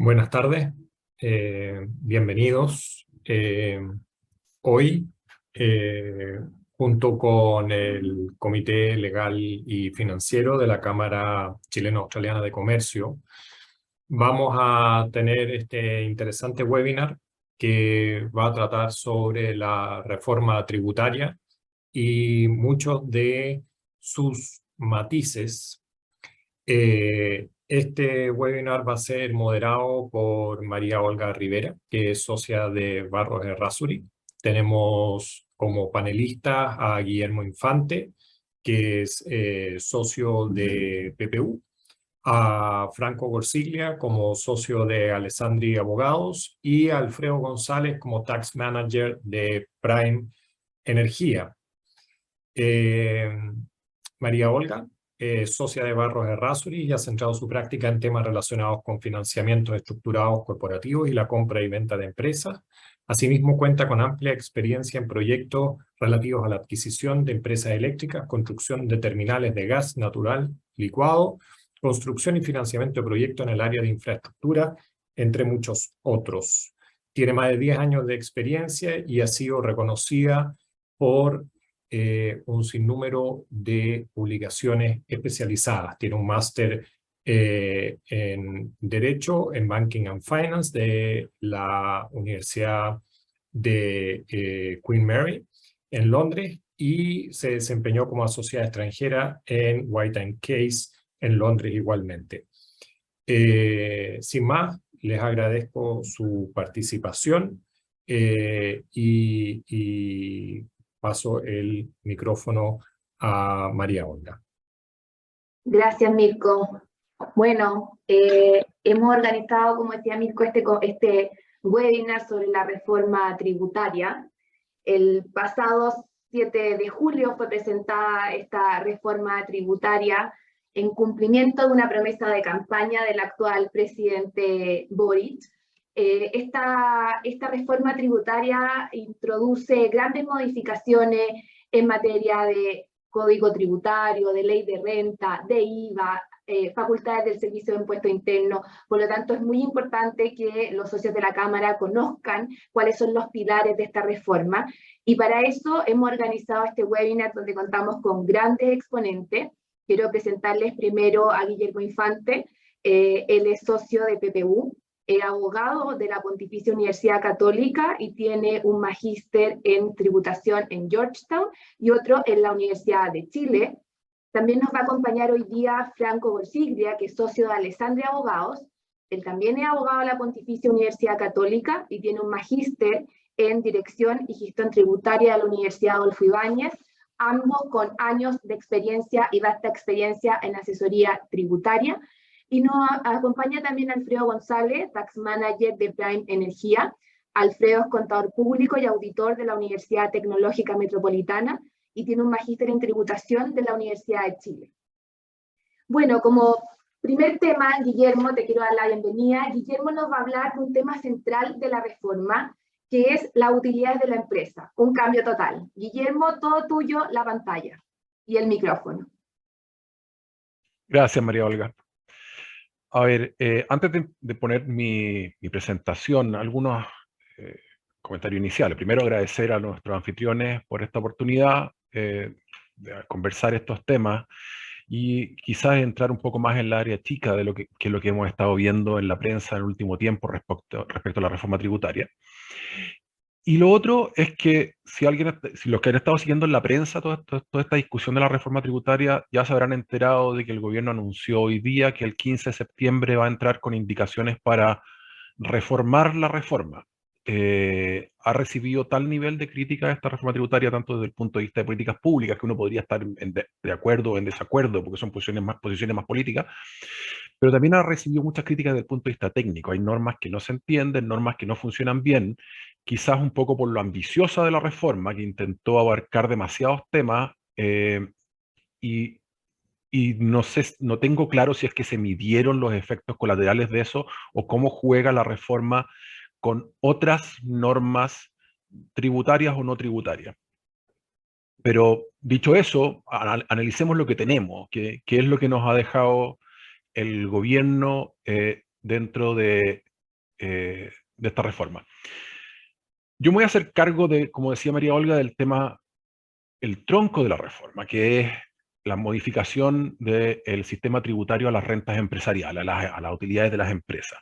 Buenas tardes, bienvenidos. Hoy, junto con el Comité Legal y Financiero de la Cámara Chileno-Australiana de Comercio, vamos a tener este interesante webinar que va a tratar sobre la reforma tributaria y muchos de sus matices. Este webinar va a ser moderado por María Olga Rivera, que es socia de Barros Errázuriz. Tenemos como panelistas a Guillermo Infante, que es socio de PPU, a Franco Gorsiglia como socio de Alessandri Abogados y a Alfredo González como Tax Manager de Prime Energía. María Olga, socia de Barros Errázuriz, y ha centrado su práctica en temas relacionados con financiamientos estructurados corporativos y la compra y venta de empresas. Asimismo, cuenta con amplia experiencia en proyectos relativos a la adquisición de empresas eléctricas, construcción de terminales de gas natural licuado, construcción y financiamiento de proyectos en el área de infraestructura, entre muchos otros. Tiene más de 10 años de experiencia y ha sido reconocida por un sinnúmero de publicaciones especializadas. Tiene un máster en Derecho, en Banking and Finance de la Universidad de Queen Mary en Londres y se desempeñó como asociada extranjera en White & Case en Londres igualmente. Sin más, les agradezco su participación y paso el micrófono a María Olga. Gracias, Mirko. Bueno, hemos organizado, como decía Mirko, este webinar sobre la reforma tributaria. El pasado 7 de julio fue presentada esta reforma tributaria en cumplimiento de una promesa de campaña del actual presidente Boric. Esta reforma tributaria introduce grandes modificaciones en materia de código tributario, de ley de renta, de IVA, facultades del Servicio de Impuesto Interno. Por lo tanto, es muy importante que los socios de la Cámara conozcan cuáles son los pilares de esta reforma. Y para eso hemos organizado este webinar donde contamos con grandes exponentes. Quiero presentarles primero a Guillermo Infante. Él es socio de PPU, es abogado de la Pontificia Universidad Católica y tiene un magíster en tributación en Georgetown y otro en la Universidad de Chile. También nos va a acompañar hoy día Franco Gorsiglia, que es socio de Alessandri Abogados. Él también es abogado de la Pontificia Universidad Católica y tiene un magíster en Dirección y Gestión Tributaria de la Universidad Adolfo Ibáñez, ambos con años de experiencia y vasta experiencia en asesoría tributaria. Y nos acompaña también Alfredo González, Tax Manager de Prime Energía. Alfredo es contador público y auditor de la Universidad Tecnológica Metropolitana y tiene un magíster en tributación de la Universidad de Chile. Bueno, como primer tema, Guillermo, te quiero dar la bienvenida. Guillermo nos va a hablar de un tema central de la reforma, que es la utilidad de la empresa, un cambio total. Guillermo, todo tuyo, la pantalla y el micrófono. Gracias, María Olga. A ver, antes de poner mi presentación, algunos comentarios iniciales. Primero, agradecer a nuestros anfitriones por esta oportunidad de conversar estos temas y quizás entrar un poco más en la área chica de lo que hemos estado viendo en la prensa en el último tiempo respecto a la reforma tributaria. Y lo otro es que si los que han estado siguiendo en la prensa toda esta discusión de la reforma tributaria ya se habrán enterado de que el gobierno anunció hoy día que el 15 de septiembre va a entrar con indicaciones para reformar la reforma. Ha recibido tal nivel de crítica a esta reforma tributaria, tanto desde el punto de vista de políticas públicas, que uno podría estar de acuerdo o en desacuerdo, porque son posiciones más políticas, pero también ha recibido muchas críticas desde el punto de vista técnico. Hay normas que no se entienden, normas que no funcionan bien, quizás un poco por lo ambiciosa de la reforma, que intentó abarcar demasiados temas, y no sé, no tengo claro si es que se midieron los efectos colaterales de eso o cómo juega la reforma con otras normas tributarias o no tributarias. Pero dicho eso, analicemos lo que tenemos, qué es lo que nos ha dejado el gobierno dentro de esta reforma. Yo me voy a hacer cargo de, como decía María Olga, del tema, el tronco de la reforma, que es la modificación del sistema tributario a las rentas empresariales, a las utilidades de las empresas.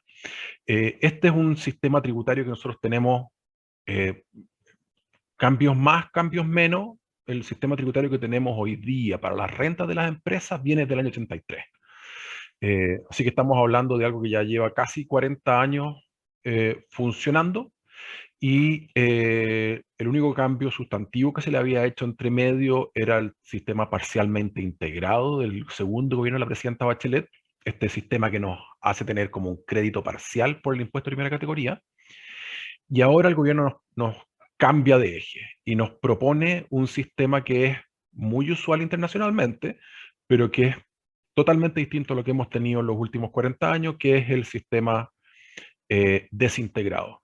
Este es un sistema tributario que nosotros tenemos cambios más, cambios menos. El sistema tributario que tenemos hoy día para las rentas de las empresas viene del año 83. Así que estamos hablando de algo que ya lleva casi 40 años funcionando, y el único cambio sustantivo que se le había hecho entre medio era el sistema parcialmente integrado del segundo gobierno de la presidenta Bachelet, este sistema que nos hace tener como un crédito parcial por el impuesto de primera categoría. Y ahora el gobierno nos cambia de eje y nos propone un sistema que es muy usual internacionalmente, pero que es totalmente distinto a lo que hemos tenido en los últimos 40 años, que es el sistema desintegrado.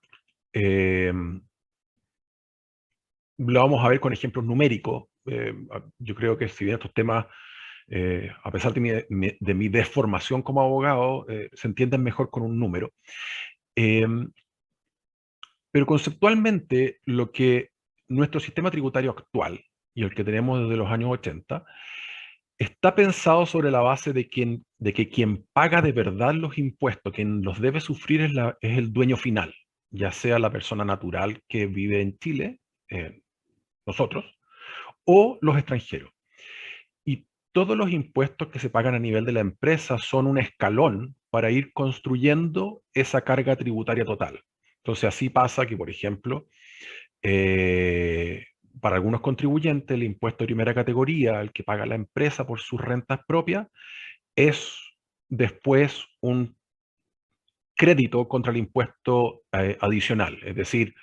Lo vamos a ver con ejemplos numéricos. Yo creo que si bien estos temas, a pesar de mi desformación como abogado, se entienden mejor con un número. Pero conceptualmente, lo que nuestro sistema tributario actual y el que tenemos desde los años 80 está pensado sobre la base de que quien paga de verdad los impuestos, quien los debe sufrir es el dueño final, ya sea la persona natural que vive en Chile, nosotros, o los extranjeros. Y todos los impuestos que se pagan a nivel de la empresa son un escalón para ir construyendo esa carga tributaria total. Entonces así pasa que, por ejemplo, para algunos contribuyentes el impuesto de primera categoría, el que paga la empresa por sus rentas propias, es después un crédito contra el impuesto adicional. Es decir,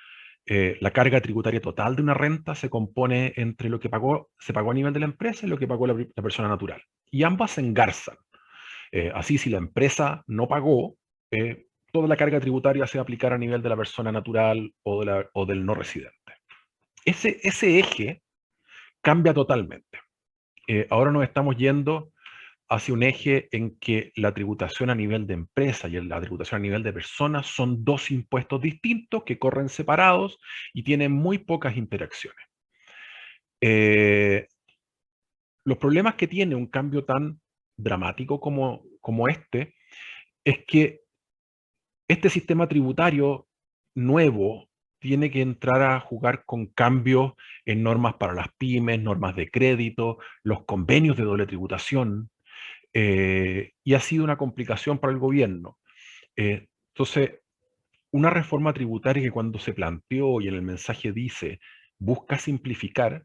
la carga tributaria total de una renta se compone entre lo que se pagó a nivel de la empresa y lo que pagó la persona natural. Y ambas se engarzan. Así, si la empresa no pagó, toda la carga tributaria se va a aplicar a nivel de la persona natural o del no residente. Ese eje cambia totalmente. Ahora nos estamos yendo hacia un eje en que la tributación a nivel de empresa y la tributación a nivel de personas son dos impuestos distintos que corren separados y tienen muy pocas interacciones. Los problemas que tiene un cambio tan dramático como este es que este sistema tributario nuevo tiene que entrar a jugar con cambios en normas para las pymes, normas de crédito, los convenios de doble tributación, y ha sido una complicación para el gobierno. Entonces, una reforma tributaria que cuando se planteó y en el mensaje dice, busca simplificar,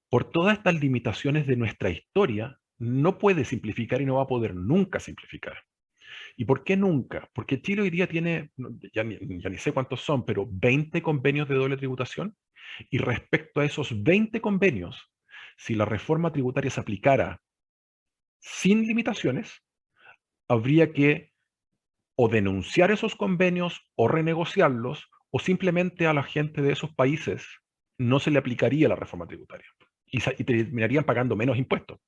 por todas estas limitaciones de nuestra historia, no puede simplificar y no va a poder nunca simplificar. ¿Y por qué nunca? Porque Chile hoy día tiene, ya ni sé cuántos son, pero 20 convenios de doble tributación. Y respecto a esos 20 convenios, si la reforma tributaria se aplicara sin limitaciones, habría que o denunciar esos convenios o renegociarlos, o simplemente a la gente de esos países no se le aplicaría la reforma tributaria y terminarían pagando menos impuestos.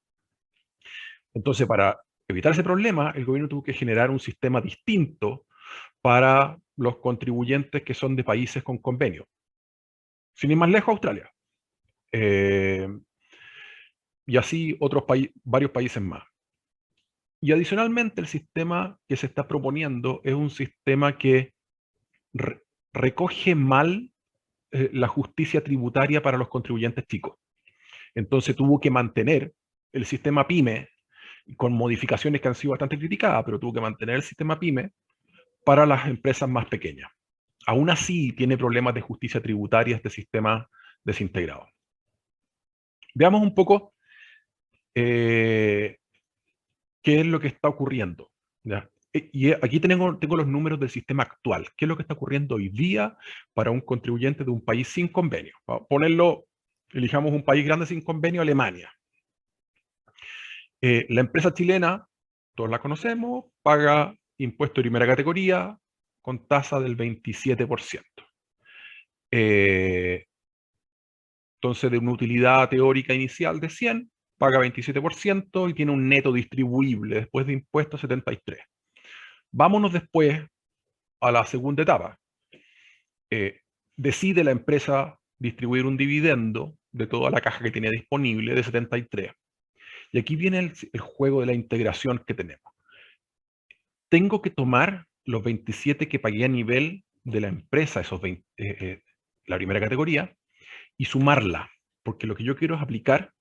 Entonces, para evitar ese problema, el gobierno tuvo que generar un sistema distinto para los contribuyentes que son de países con convenio. Sin ir más lejos, Australia. Y así varios países más. Y adicionalmente, el sistema que se está proponiendo es un sistema que recoge mal la justicia tributaria para los contribuyentes chicos. Entonces tuvo que mantener el sistema PYME, con modificaciones que han sido bastante criticadas, pero tuvo que mantener el sistema PYME para las empresas más pequeñas. Aún así, tiene problemas de justicia tributaria este sistema desintegrado. Veamos un poco qué es lo que está ocurriendo, ¿ya? Y aquí tengo los números del sistema actual. ¿Qué es lo que está ocurriendo hoy día para un contribuyente de un país sin convenio? Vamos a ponerlo, elijamos un país grande sin convenio, Alemania. La empresa chilena, todos la conocemos, paga impuesto de primera categoría con tasa del 27%. Entonces, de una utilidad teórica inicial de 100, paga 27% y tiene un neto distribuible después de impuestos 73. Vámonos después a la segunda etapa. Decide la empresa distribuir un dividendo de toda la caja que tenía disponible de 73. Y aquí viene el juego de la integración que tenemos. Tengo que tomar los 27 que pagué a nivel de la empresa, esos 20, la primera categoría, y sumarla, porque lo que yo quiero es aplicar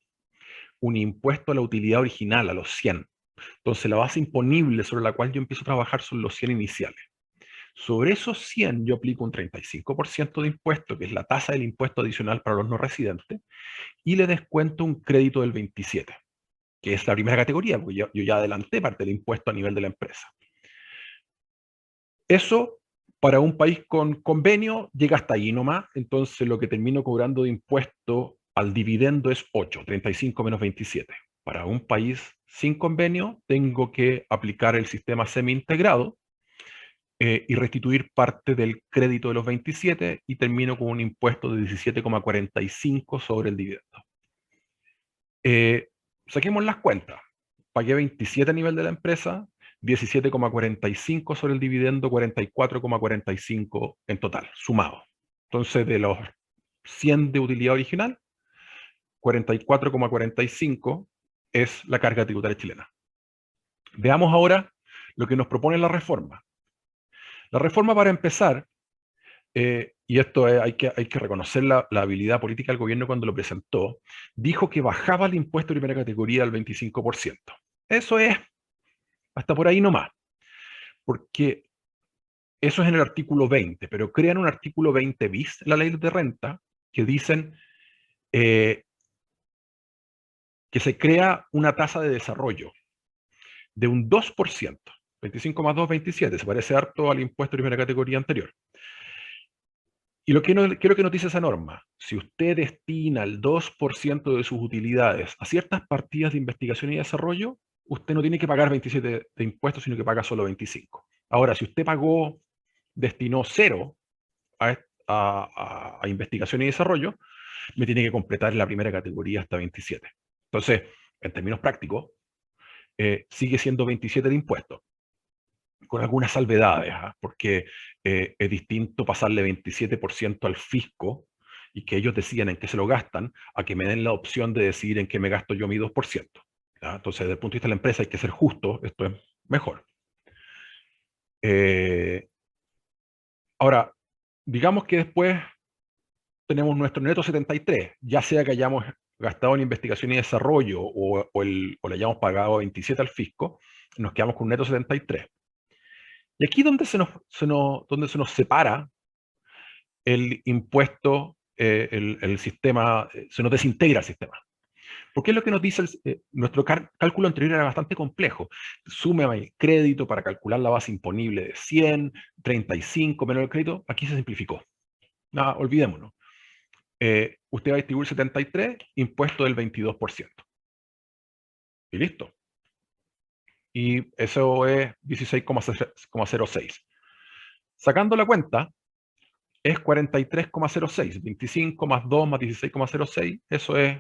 un impuesto a la utilidad original, a los 100. Entonces la base imponible sobre la cual yo empiezo a trabajar son los 100 iniciales. Sobre esos 100 yo aplico un 35% de impuesto, que es la tasa del impuesto adicional para los no residentes, y le descuento un crédito del 27, que es la primera categoría, porque yo ya adelanté parte del impuesto a nivel de la empresa. Eso, para un país con convenio, llega hasta ahí nomás, entonces lo que termino cobrando de impuesto al dividendo es 8, 35 menos 27. Para un país sin convenio, tengo que aplicar el sistema semi-integrado y restituir parte del crédito de los 27 y termino con un impuesto de 17,45 sobre el dividendo. Saquemos las cuentas. Pagué 27 a nivel de la empresa, 17,45 sobre el dividendo, 44,45 en total, sumado. Entonces, de los 100 de utilidad original, 44,45 es la carga tributaria chilena. Veamos ahora lo que nos propone la reforma. La reforma, para empezar, y esto hay que reconocer la habilidad política del gobierno cuando lo presentó, dijo que bajaba el impuesto de primera categoría al 25%. Eso es hasta por ahí nomás, porque eso es en el artículo 20, pero crean un artículo 20 bis en la ley de renta que dicen que se crea una tasa de desarrollo de un 2%, 25 más 2, 27, se parece harto al impuesto de primera categoría anterior. Y lo que quiero que notice esa norma, si usted destina el 2% de sus utilidades a ciertas partidas de investigación y desarrollo, usted no tiene que pagar 27 de impuestos, sino que paga solo 25. Ahora, si usted destinó 0 a investigación y desarrollo, me tiene que completar la primera categoría hasta 27. Entonces, en términos prácticos, sigue siendo 27 de impuestos, con algunas salvedades, porque es distinto pasarle 27% al fisco y que ellos decidan en qué se lo gastan, a que me den la opción de decidir en qué me gasto yo mi 2%. Entonces, desde el punto de vista de la empresa hay que ser justo, esto es mejor. Ahora, digamos que después tenemos nuestro neto 73, ya sea que hayamos gastado en investigación y desarrollo o le hayamos pagado 27 al fisco, nos quedamos con un neto 73. Y aquí donde se nos separa el impuesto, el sistema, se nos desintegra el sistema. Porque es lo que nos dice nuestro cálculo anterior era bastante complejo. Súmeme el crédito para calcular la base imponible de 100, 35 menos el crédito. Aquí se simplificó. Nada, olvidémonos. Usted va a distribuir 73, impuesto del 22%. Y listo. Y eso es 16,06. Sacando la cuenta, es 43,06. 25 más 2 más 16,06, eso es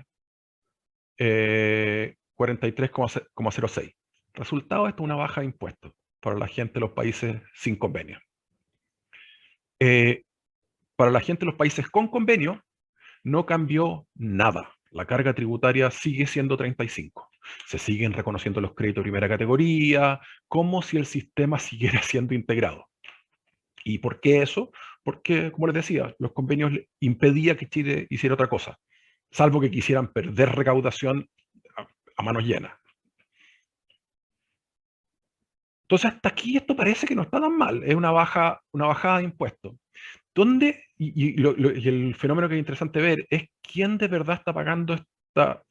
43,06. Resultado de esto, una baja de impuestos para la gente de los países sin convenio. Para la gente de los países con convenio, no cambió nada. La carga tributaria sigue siendo 35. Se siguen reconociendo los créditos de primera categoría, como si el sistema siguiera siendo integrado. ¿Y por qué eso? Porque, como les decía, los convenios impedían que Chile hiciera otra cosa, salvo que quisieran perder recaudación a manos llenas. Entonces, hasta aquí esto parece que no está tan mal, es una bajada de impuestos. ¿Dónde? Y el fenómeno que es interesante ver es quién de verdad está pagando la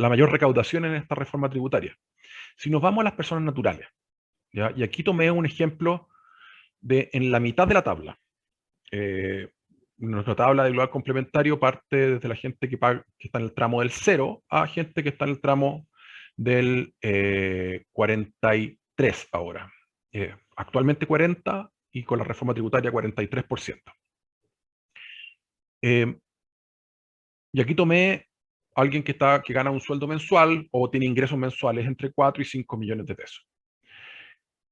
mayor recaudación en esta reforma tributaria. Si nos vamos a las personas naturales, ¿ya? Y aquí tomé un ejemplo en la mitad de la tabla. Nuestra tabla de global complementario parte desde la gente que está en el tramo del 0 a gente que está en el tramo del 43 ahora. Actualmente 40 y con la reforma tributaria 43%. Y aquí tomé a alguien que gana un sueldo mensual o tiene ingresos mensuales entre 4 y 5 millones de pesos.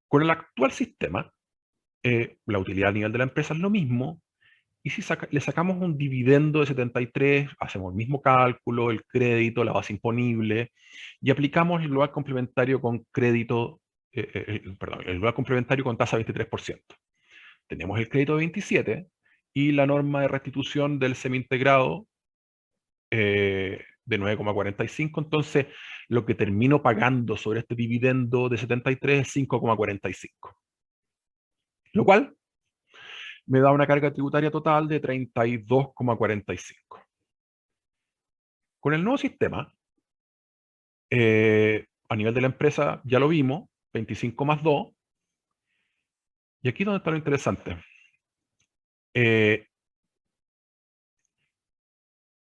Con el actual sistema, la utilidad a nivel de la empresa es lo mismo, y si le sacamos un dividendo de 73, hacemos el mismo cálculo, el crédito, la base imponible, y aplicamos el global complementario con crédito, perdón, el global complementario con tasa de 23%. Tenemos el crédito de 27 y la norma de restitución del semi-integrado de 9,45. Entonces, lo que termino pagando sobre este dividendo de 73 es 5,45. Lo cual me da una carga tributaria total de 32,45. Con el nuevo sistema, a nivel de la empresa ya lo vimos, 25 más 2. Y aquí es donde está lo interesante. El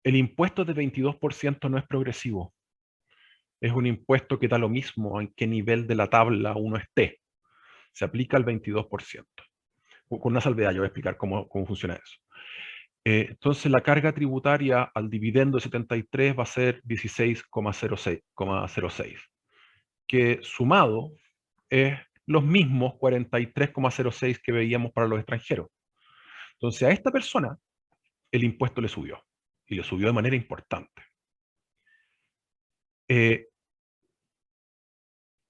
impuesto de 22% no es progresivo. Es un impuesto que da lo mismo en qué nivel de la tabla uno esté. Se aplica al 22%. Con una salvedad, yo voy a explicar cómo funciona eso. Entonces, la carga tributaria al dividendo de 73 va a ser 16,06, que sumado es los mismos 43,06 que veíamos para los extranjeros. Entonces, a esta persona el impuesto le subió, y le subió de manera importante.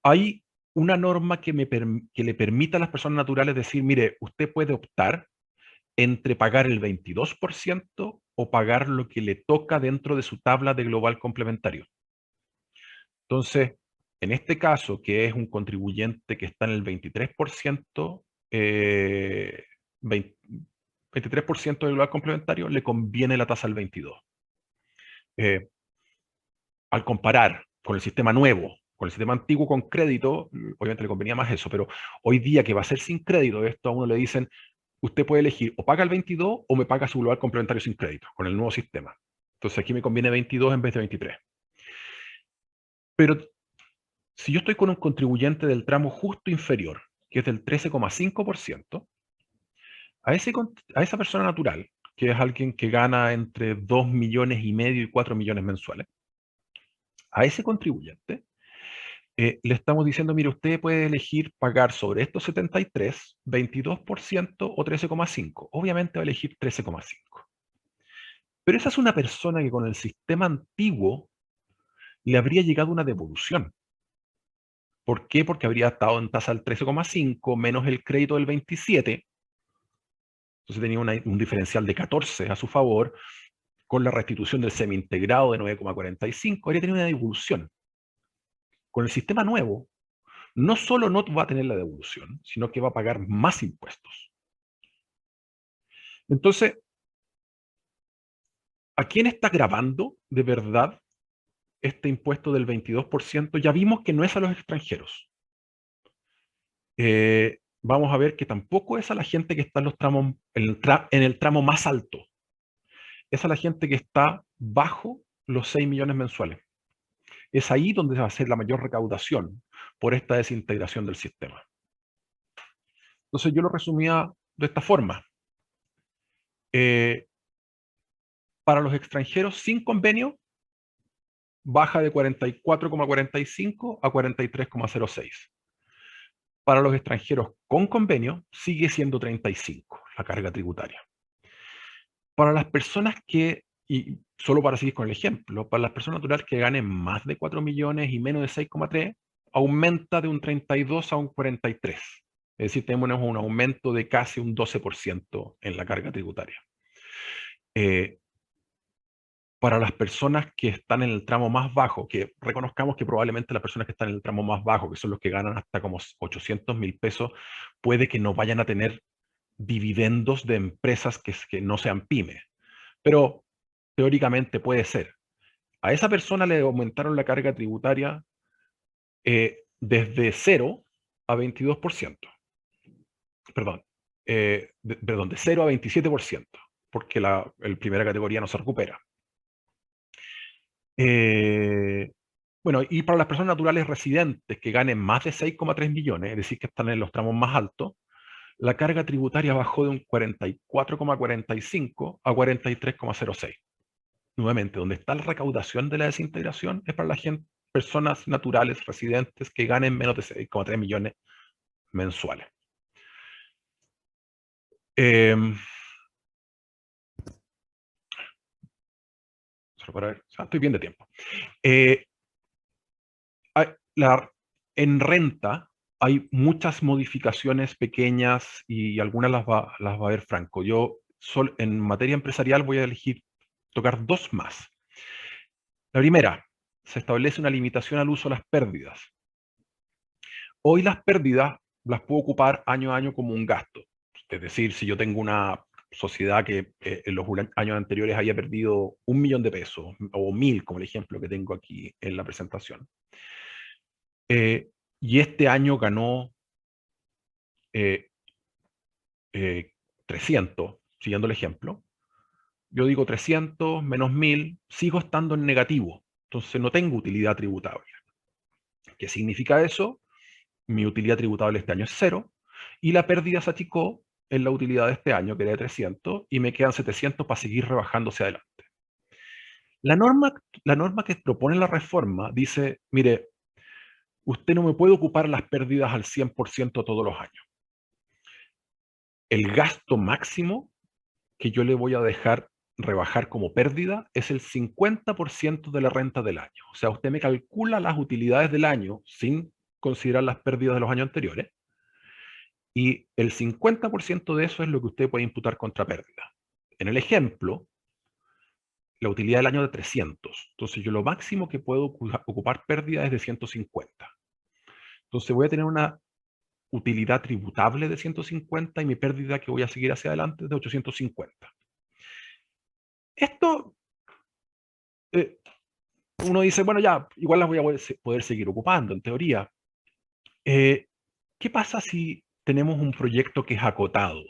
Hay una norma que le permita a las personas naturales decir, mire, usted puede optar entre pagar el 22% o pagar lo que le toca dentro de su tabla de global complementario. Entonces, en este caso, que es un contribuyente que está en el 23%, 23% del global complementario, le conviene la tasa del 22%. Al comparar con el sistema nuevo, con el sistema antiguo con crédito, obviamente le convenía más eso, pero hoy día que va a ser sin crédito, esto a uno le dicen, usted puede elegir o paga el 22 o me paga su global complementario sin crédito, con el nuevo sistema. Entonces aquí me conviene 22 en vez de 23. Pero si yo estoy con un contribuyente del tramo justo inferior, que es del 13,5%, a esa persona natural, que es alguien que gana entre 2,5 millones y 4 millones mensuales, a ese contribuyente le estamos diciendo, mire, usted puede elegir pagar sobre estos 73, 22% o 13,5. Obviamente va a elegir 13,5. Pero esa es una persona que con el sistema antiguo le habría llegado una devolución. ¿Por qué? Porque habría estado en tasa del 13,5 menos el crédito del 27. Entonces tenía un diferencial de 14 a su favor. Con la restitución del semi-integrado de 9,45, habría tenido una devolución. Con el sistema nuevo, no solo no va a tener la devolución, sino que va a pagar más impuestos. Entonces, ¿a quién está gravando de verdad este impuesto del 22%? Ya vimos que no es a los extranjeros. Vamos a ver que tampoco es a la gente que está en los tramos, en el tramo más alto. Es a la gente que está bajo los 6 millones mensuales. Es ahí donde va a ser la mayor recaudación por esta desintegración del sistema. Entonces yo lo resumía de esta forma. Para los extranjeros sin convenio, baja de 44,45 a 43,06. Para los extranjeros con convenio, sigue siendo 35 la carga tributaria. Para las personas que, y solo para seguir con el ejemplo, para las personas naturales que ganen más de 4 millones y menos de 6,3, aumenta de un 32 a un 43. Es decir, tenemos un aumento de casi un 12% en la carga tributaria. Para las personas que están en el tramo más bajo, que reconozcamos que probablemente las personas que están en el tramo más bajo, que son los que ganan hasta como 800,000 pesos, puede que no vayan a tener dividendos de empresas que no sean pymes. Pero teóricamente puede ser. A esa persona le aumentaron la carga tributaria desde 0 a 22%. Perdón, de 0 a 27%, porque la primera categoría no se recupera. Bueno, y para las personas naturales residentes que ganen más de 6,3 millones, es decir, que están en los tramos más altos, la carga tributaria bajó de un 44,45 a 43,06. Nuevamente, donde está la recaudación de la desintegración es para la gente, personas naturales residentes que ganen menos de 6,3 millones mensuales. Solo para ver, estoy bien de tiempo. En renta hay muchas modificaciones pequeñas y algunas las va a ver Franco. Yo en materia empresarial voy a elegir tocar dos más. La primera, se establece una limitación al uso de las pérdidas. Hoy las pérdidas las puedo ocupar año a año como un gasto. Es decir, si yo tengo una sociedad que en los años anteriores haya perdido 1 millón de pesos, o 1000, como el ejemplo que tengo aquí en la presentación, y este año ganó 300, siguiendo el ejemplo, yo digo 300 menos 1000, sigo estando en negativo, entonces no tengo utilidad tributable. ¿Qué significa eso? Mi utilidad tributable este año es 0, y la pérdida se achicó en la utilidad de este año, que era de 300, y me quedan 700 para seguir rebajándose adelante. La norma que propone la reforma dice, mire, usted no me puede ocupar las pérdidas al 100% todos los años. El gasto máximo que yo le voy a dejar rebajar como pérdida es el 50% de la renta del año. O sea, usted me calcula las utilidades del año sin considerar las pérdidas de los años anteriores, y el 50% de eso es lo que usted puede imputar contra pérdida. En el ejemplo, la utilidad del año de 300. Entonces yo lo máximo que puedo ocupar pérdida es de 150. Entonces voy a tener una utilidad tributable de 150 y mi pérdida que voy a seguir hacia adelante es de 850. Esto, uno dice, bueno, ya, igual las voy a poder seguir ocupando, en teoría. ¿Qué pasa si tenemos un proyecto que es acotado?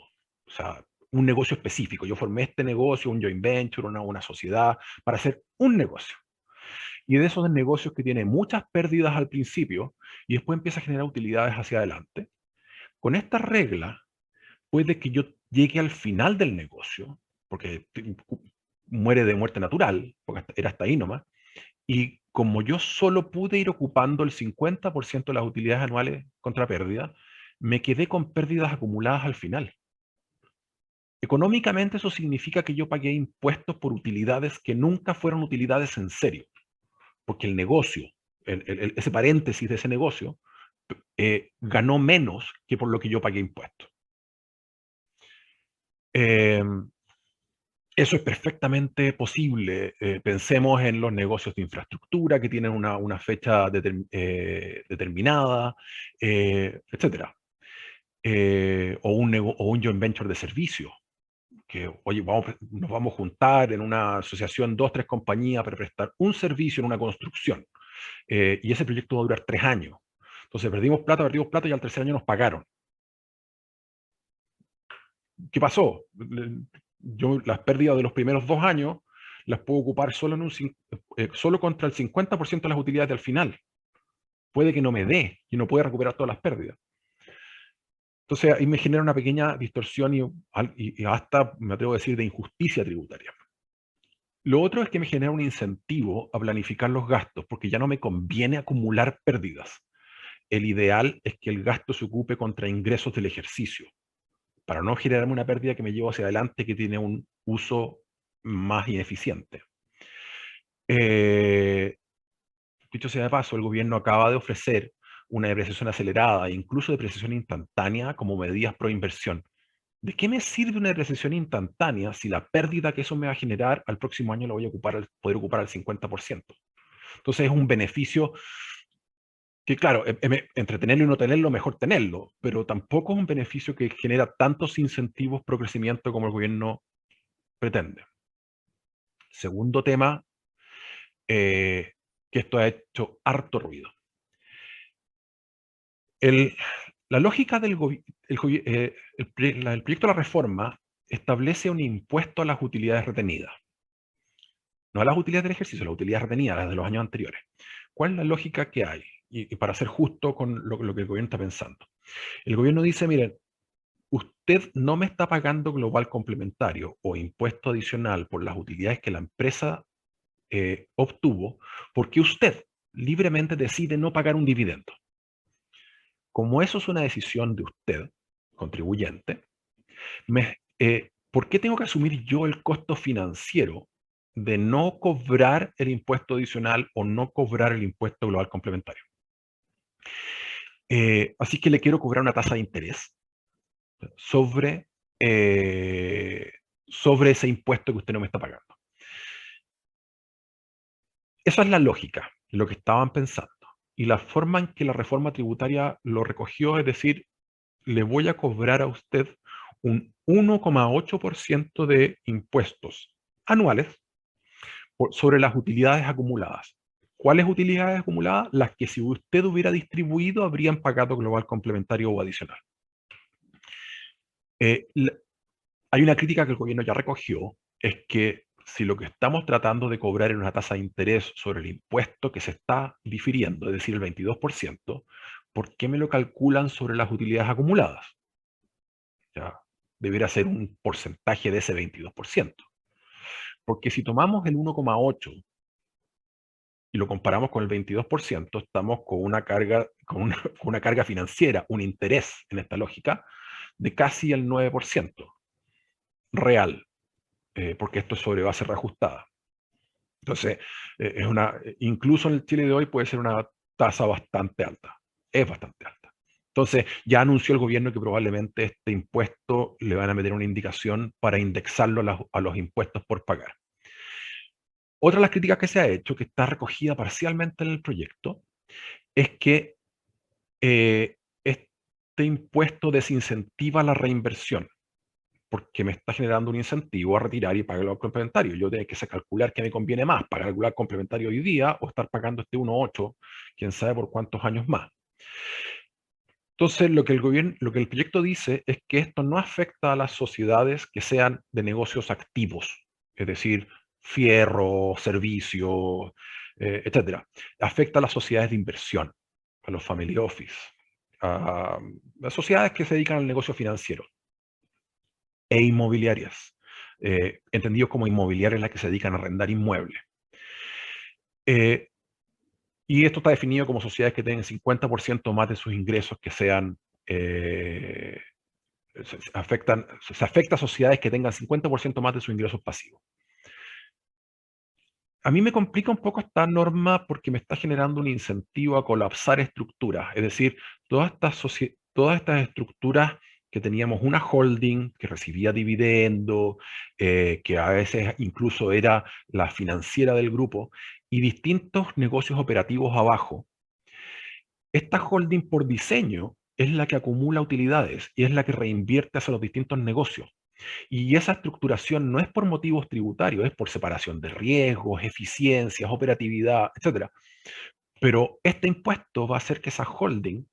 O sea, un negocio específico. Yo formé este negocio, un joint venture, una sociedad, para hacer un negocio. Y de esos negocios que tienen muchas pérdidas al principio y después empieza a generar utilidades hacia adelante. Con esta regla, puede que yo llegue al final del negocio, porque muere de muerte natural, porque era hasta ahí nomás, y como yo solo pude ir ocupando el 50% de las utilidades anuales contra pérdida, me quedé con pérdidas acumuladas al final. Económicamente eso significa que yo pagué impuestos por utilidades que nunca fueron utilidades en serio, porque el negocio, ese paréntesis de ese negocio, ganó menos que por lo que yo pagué impuestos. Eso es perfectamente posible. Pensemos en los negocios de infraestructura que tienen una fecha determinada, etc. O un joint venture de servicio, que, oye, nos vamos a juntar en una asociación, 2, 3 compañías para prestar un servicio en una construcción. Y ese proyecto va a durar 3 años. Entonces perdimos plata y al tercer año nos pagaron. ¿Qué pasó? Yo las pérdidas de los primeros 2 años las puedo ocupar solo contra el 50% de las utilidades del final. Puede que no me dé y no pueda recuperar todas las pérdidas. Entonces ahí me genera una pequeña distorsión y hasta, me atrevo a decir, de injusticia tributaria. Lo otro es que me genera un incentivo a planificar los gastos, porque ya no me conviene acumular pérdidas. El ideal es que el gasto se ocupe contra ingresos del ejercicio, para no generarme una pérdida que me llevo hacia adelante que tiene un uso más ineficiente. Dicho sea de paso, el gobierno acaba de ofrecer una depreciación acelerada e incluso depreciación instantánea como medidas pro inversión. ¿De qué me sirve una depreciación instantánea si la pérdida que eso me va a generar al próximo año la voy a poder ocupar al 50%? Entonces es un beneficio que, claro, entre tenerlo y no tenerlo, mejor tenerlo, pero tampoco es un beneficio que genera tantos incentivos pro crecimiento como el gobierno pretende. Segundo tema, que esto ha hecho harto ruido. La lógica del el proyecto de la reforma establece un impuesto a las utilidades retenidas. No a las utilidades del ejercicio, las utilidades retenidas, las de los años anteriores. ¿Cuál es la lógica que hay? Y para ser justo con lo que el gobierno está pensando. El gobierno dice, miren, usted no me está pagando global complementario o impuesto adicional por las utilidades que la empresa obtuvo, porque usted libremente decide no pagar un dividendo. Como eso es una decisión de usted, contribuyente, ¿por qué tengo que asumir yo el costo financiero de no cobrar el impuesto adicional o no cobrar el impuesto global complementario? Así que le quiero cobrar una tasa de interés sobre ese impuesto que usted no me está pagando. Esa es la lógica, lo que estaban pensando. Y la forma en que la reforma tributaria lo recogió, es decir, le voy a cobrar a usted un 1,8% de impuestos anuales sobre las utilidades acumuladas. ¿Cuáles utilidades acumuladas? Las que si usted hubiera distribuido habrían pagado global complementario o adicional. Hay una crítica que el gobierno ya recogió, es que si lo que estamos tratando de cobrar es una tasa de interés sobre el impuesto que se está difiriendo, es decir, el 22%, ¿por qué me lo calculan sobre las utilidades acumuladas? Ya, debería ser un porcentaje de ese 22%. Porque si tomamos el 1,8 y lo comparamos con el 22%, estamos con una carga financiera, un interés en esta lógica, de casi el 9% real, porque esto es sobre base reajustada. Entonces, incluso en el Chile de hoy puede ser una tasa bastante alta, es bastante alta. Entonces, ya anunció el gobierno que probablemente este impuesto le van a meter una indicación para indexarlo a los impuestos por pagar. Otra de las críticas que se ha hecho, que está recogida parcialmente en el proyecto, es que este impuesto desincentiva la reinversión, porque me está generando un incentivo a retirar y pagar el complementario. Yo tengo que calcular qué me conviene más, pagar el global complementario hoy día o estar pagando este 1,8, quién sabe por cuántos años más. Entonces, lo que el proyecto dice es que esto no afecta a las sociedades que sean de negocios activos, es decir, fierro, servicios, etcétera. Afecta a las sociedades de inversión, a los family office, a las sociedades que se dedican al negocio financiero e inmobiliarias, entendidos como inmobiliarias las que se dedican a arrendar inmuebles. Y esto está definido como sociedades que tengan 50% más de sus ingresos que sean, se afecta a sociedades que tengan 50% más de sus ingresos pasivos. A mí me complica un poco esta norma porque me está generando un incentivo a colapsar estructuras. Es decir, todas estas estructuras que teníamos una holding que recibía dividendo, que a veces incluso era la financiera del grupo, y distintos negocios operativos abajo. Esta holding por diseño es la que acumula utilidades y es la que reinvierte hacia los distintos negocios. Y esa estructuración no es por motivos tributarios, es por separación de riesgos, eficiencias, operatividad, etc. Pero este impuesto va a hacer que esa holding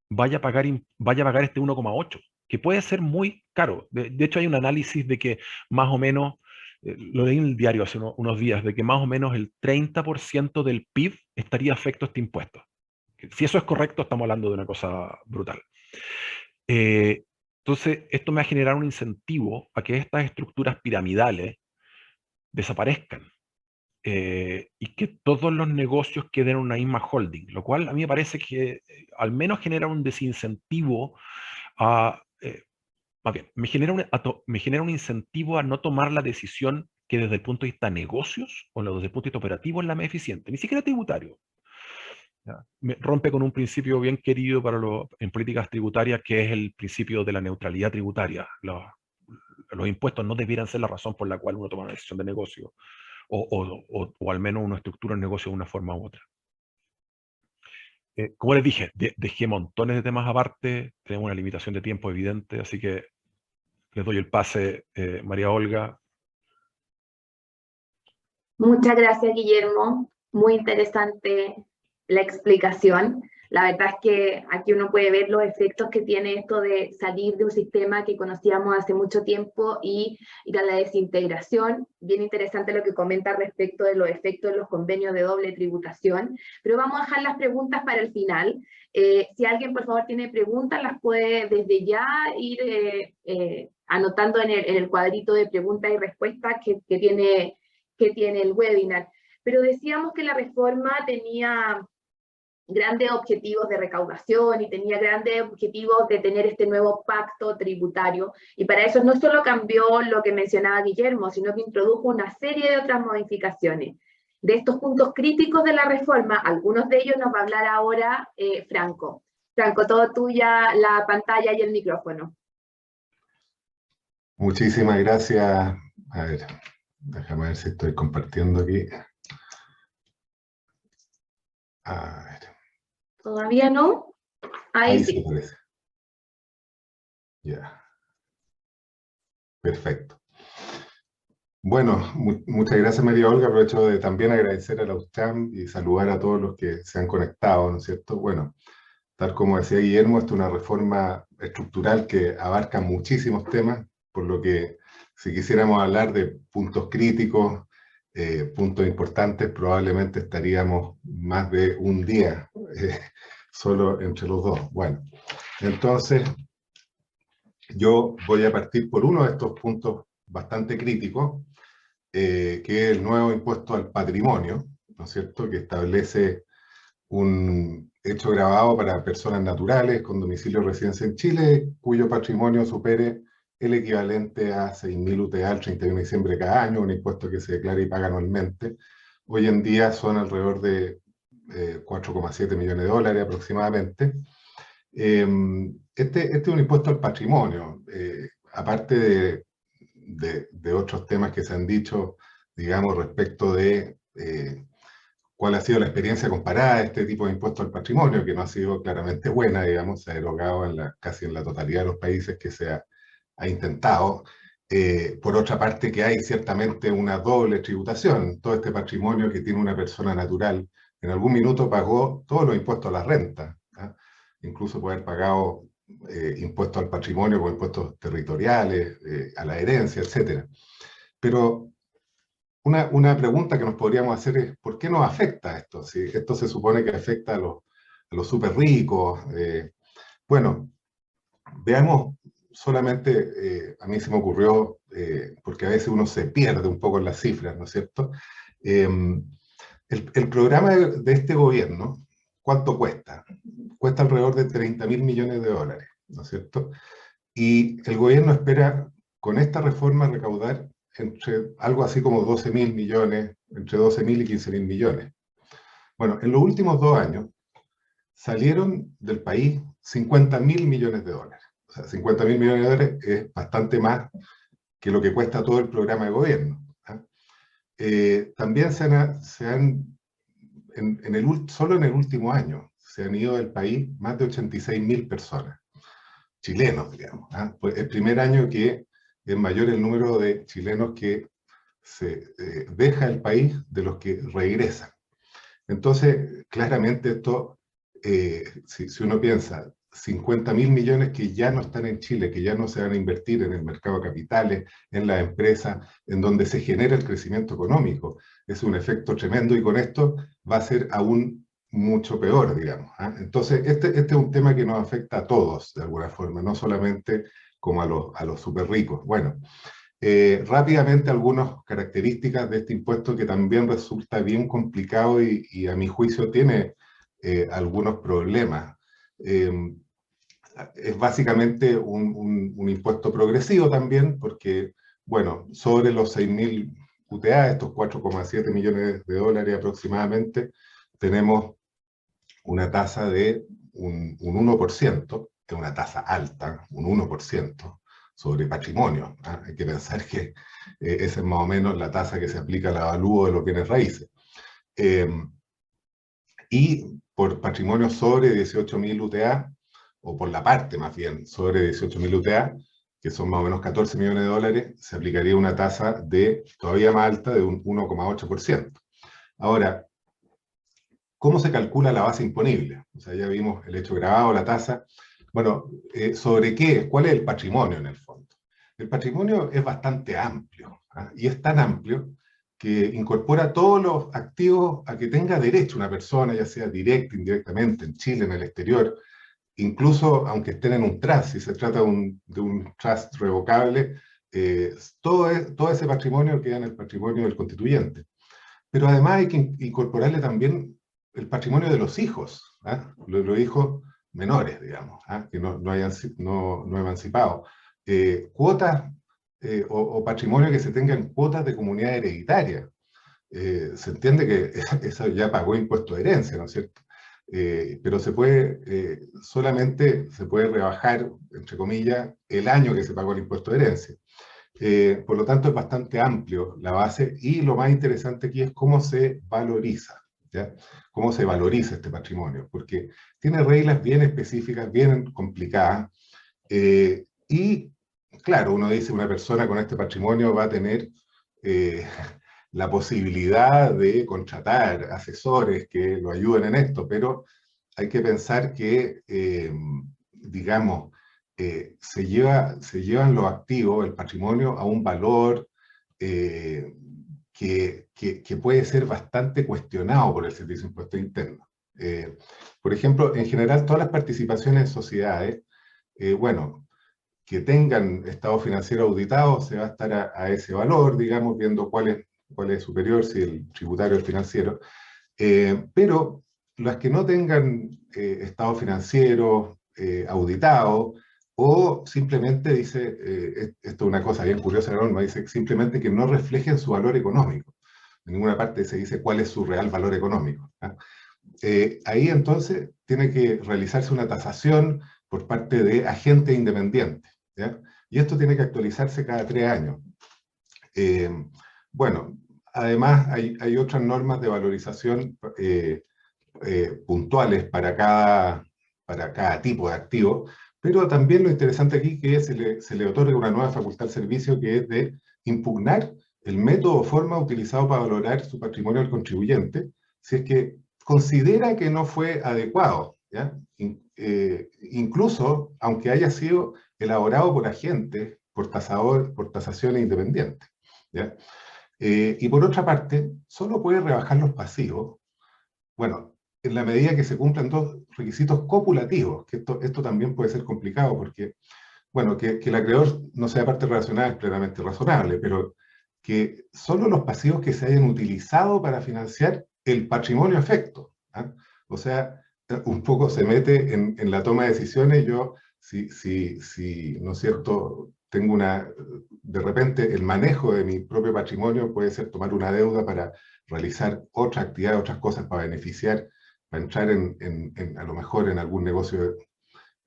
vaya a pagar este 1,8, que puede ser muy caro. De hecho, hay un análisis de que más o menos, lo leí en el diario hace unos días, de que más o menos el 30% del PIB estaría afecto a este impuesto. Si eso es correcto, estamos hablando de una cosa brutal. Entonces, esto me va a generar un incentivo a que estas estructuras piramidales desaparezcan y que todos los negocios queden en una misma holding, lo cual a mí me parece que al menos genera un desincentivo más bien, me genera un incentivo a no tomar la decisión que desde el punto de vista de negocios o desde el punto de vista operativo es la más eficiente, ni siquiera tributario. Me rompe con un principio bien querido en políticas tributarias, que es el principio de la neutralidad tributaria. Los impuestos no debieran ser la razón por la cual uno toma una decisión de negocio, o al menos uno estructura el negocio de una forma u otra. Como les dije, dejé montones de temas aparte, tenemos una limitación de tiempo evidente, así que les doy el pase, María Olga. Muchas gracias, Guillermo. Muy interesante la explicación. La verdad es que aquí uno puede ver los efectos que tiene esto de salir de un sistema que conocíamos hace mucho tiempo y ir a la desintegración. Bien interesante lo que comenta respecto de los efectos de los convenios de doble tributación, pero vamos a dejar las preguntas para el final. Si alguien, por favor, tiene preguntas, las puede desde ya ir anotando en el cuadrito de preguntas y respuestas que tiene el webinar. Pero decíamos que la reforma tenía grandes objetivos de recaudación y tenía grandes objetivos de tener este nuevo pacto tributario, y para eso no solo cambió lo que mencionaba Guillermo, sino que introdujo una serie de otras modificaciones. De estos puntos críticos de la reforma, algunos de ellos nos va a hablar ahora Franco. Franco, todo tuya, la pantalla y el micrófono. Muchísimas gracias. A ver, déjame ver si estoy compartiendo aquí. A ver. ¿Todavía no? Ahí sí. Se parece. Ya. Perfecto. Bueno, muchas gracias, María Olga. Aprovecho de también agradecer a la USCHAM y saludar a todos los que se han conectado, ¿no es cierto? Bueno, tal como decía Guillermo, esta es una reforma estructural que abarca muchísimos temas, por lo que si quisiéramos hablar de puntos críticos, puntos importantes, probablemente estaríamos más de un día solo entre los dos. Bueno, entonces yo voy a partir por uno de estos puntos bastante críticos, que es el nuevo impuesto al patrimonio, ¿no es cierto?, que establece un hecho gravado para personas naturales con domicilio o residencia en Chile, cuyo patrimonio supere el equivalente a 6.000 UTA al 31 de diciembre de cada año, un impuesto que se declara y paga anualmente. Hoy en día son alrededor de 4,7 millones de dólares aproximadamente. Este es un impuesto al patrimonio, aparte de otros temas que se han dicho, digamos, respecto de cuál ha sido la experiencia comparada de este tipo de impuesto al patrimonio, que no ha sido claramente buena, digamos, se ha derogado casi en la totalidad de los países que se ha intentado. Por otra parte, que hay ciertamente una doble tributación. Todo este patrimonio que tiene una persona natural, en algún minuto pagó todos los impuestos a la renta, ¿eh? Incluso puede haber pagado impuestos al patrimonio como impuestos territoriales, a la herencia, etc. Pero una pregunta que nos podríamos hacer es, ¿por qué nos afecta esto? Si esto se supone que afecta a los súper ricos. Bueno, veamos solamente, a mí se me ocurrió, porque a veces uno se pierde un poco en las cifras, ¿no es cierto? El programa de este gobierno, ¿cuánto cuesta? Cuesta alrededor de 30.000 millones de dólares, ¿no es cierto? Y el gobierno espera, con esta reforma, recaudar entre algo así como 12.000 millones, entre 12.000 y 15.000 millones. Bueno, en los últimos 2 años salieron del país 50.000 millones de dólares. O sea, 50.000 millones de dólares es bastante más que lo que cuesta todo el programa de gobierno. También solo en el último año se han ido del país más de 86.000 personas, chilenos, digamos. Pues el primer año que es mayor el número de chilenos que se deja el país de los que regresan. Entonces, claramente esto, si uno piensa, 50.000 millones que ya no están en Chile, que ya no se van a invertir en el mercado de capitales, en las empresas, en donde se genera el crecimiento económico, es un efecto tremendo, y con esto va a ser aún mucho peor, digamos. Entonces, este es un tema que nos afecta a todos, de alguna forma, no solamente como a los súper ricos. Bueno, rápidamente algunas características de este impuesto que también resulta bien complicado y a mi juicio tiene algunos problemas. Es básicamente un impuesto progresivo también, porque, bueno, sobre los 6.000 UTA, estos 4,7 millones de dólares aproximadamente, tenemos una tasa de un 1%, que es una tasa alta, un 1%, sobre patrimonio. Hay que pensar que esa es más o menos la tasa que se aplica al avalúo de los bienes raíces. Y por patrimonio sobre 18.000 UTA, o por la parte más bien sobre 18.000 UTA, que son más o menos 14 millones de dólares, se aplicaría una tasa todavía más alta de un 1,8%. Ahora, ¿cómo se calcula la base imponible? O sea, ya vimos el hecho grabado, la tasa. Bueno, ¿sobre qué? ¿Cuál es el patrimonio en el fondo? El patrimonio es bastante amplio, ¿ah? Y es tan amplio que incorpora todos los activos a que tenga derecho una persona, ya sea directa, indirectamente, en Chile, en el exterior, incluso aunque estén en un trust, si se trata de un trust revocable, todo ese patrimonio queda en el patrimonio del constituyente. Pero además hay que incorporarle también el patrimonio de los hijos, ¿ah? Los hijos menores, digamos, ¿ah? Que no emancipados. Cuotas o patrimonio que se tenga en cuotas de comunidad hereditaria. Se entiende que eso ya pagó impuesto de herencia, ¿no es cierto? Pero solamente se puede rebajar, entre comillas, el año que se pagó el impuesto de herencia. Por lo tanto, es bastante amplio la base, y lo más interesante aquí es cómo se valoriza, ¿ya? Cómo se valoriza este patrimonio, porque tiene reglas bien específicas, bien complicadas, y claro, uno dice, una persona con este patrimonio va a tener la posibilidad de contratar asesores que lo ayuden en esto, pero hay que pensar que, digamos, se llevan los activos, el patrimonio, a un valor que puede ser bastante cuestionado por el Servicio de Impuestos Internos. Por ejemplo, en general, todas las participaciones en sociedades, bueno, que tengan estado financiero auditado, se va a estar a ese valor, digamos, viendo cuál es superior, si el tributario o el financiero. Pero las que no tengan estado financiero auditado, o simplemente dice, esto es una cosa bien curiosa, la norma dice simplemente que no reflejen su valor económico. En ninguna parte se dice cuál es su real valor económico, ¿ah? Ahí entonces tiene que realizarse una tasación por parte de agentes independientes, ¿ya? Y esto tiene que actualizarse cada 3 años. Bueno, además hay otras normas de valorización puntuales para cada tipo de activo, pero también lo interesante aquí es que se le otorga una nueva facultad al servicio, que es de impugnar el método o forma utilizado para valorar su patrimonio del contribuyente, si es que considera que no fue adecuado, ¿ya? Incluso aunque haya sido elaborado por agentes, por tasaciones independientes, ¿ya? Y por otra parte, solo puede rebajar los pasivos, bueno, en la medida que se cumplan 2 requisitos copulativos, que esto también puede ser complicado, porque, bueno, que el acreedor no sea parte relacionada es plenamente razonable, pero que solo los pasivos que se hayan utilizado para financiar el patrimonio afecto, ¿ah? O sea, un poco se mete en la toma de decisiones. Yo, si ¿no es cierto?, tengo de repente el manejo de mi propio patrimonio puede ser tomar una deuda para realizar otra actividad, otras cosas para beneficiar, para entrar a lo mejor en algún negocio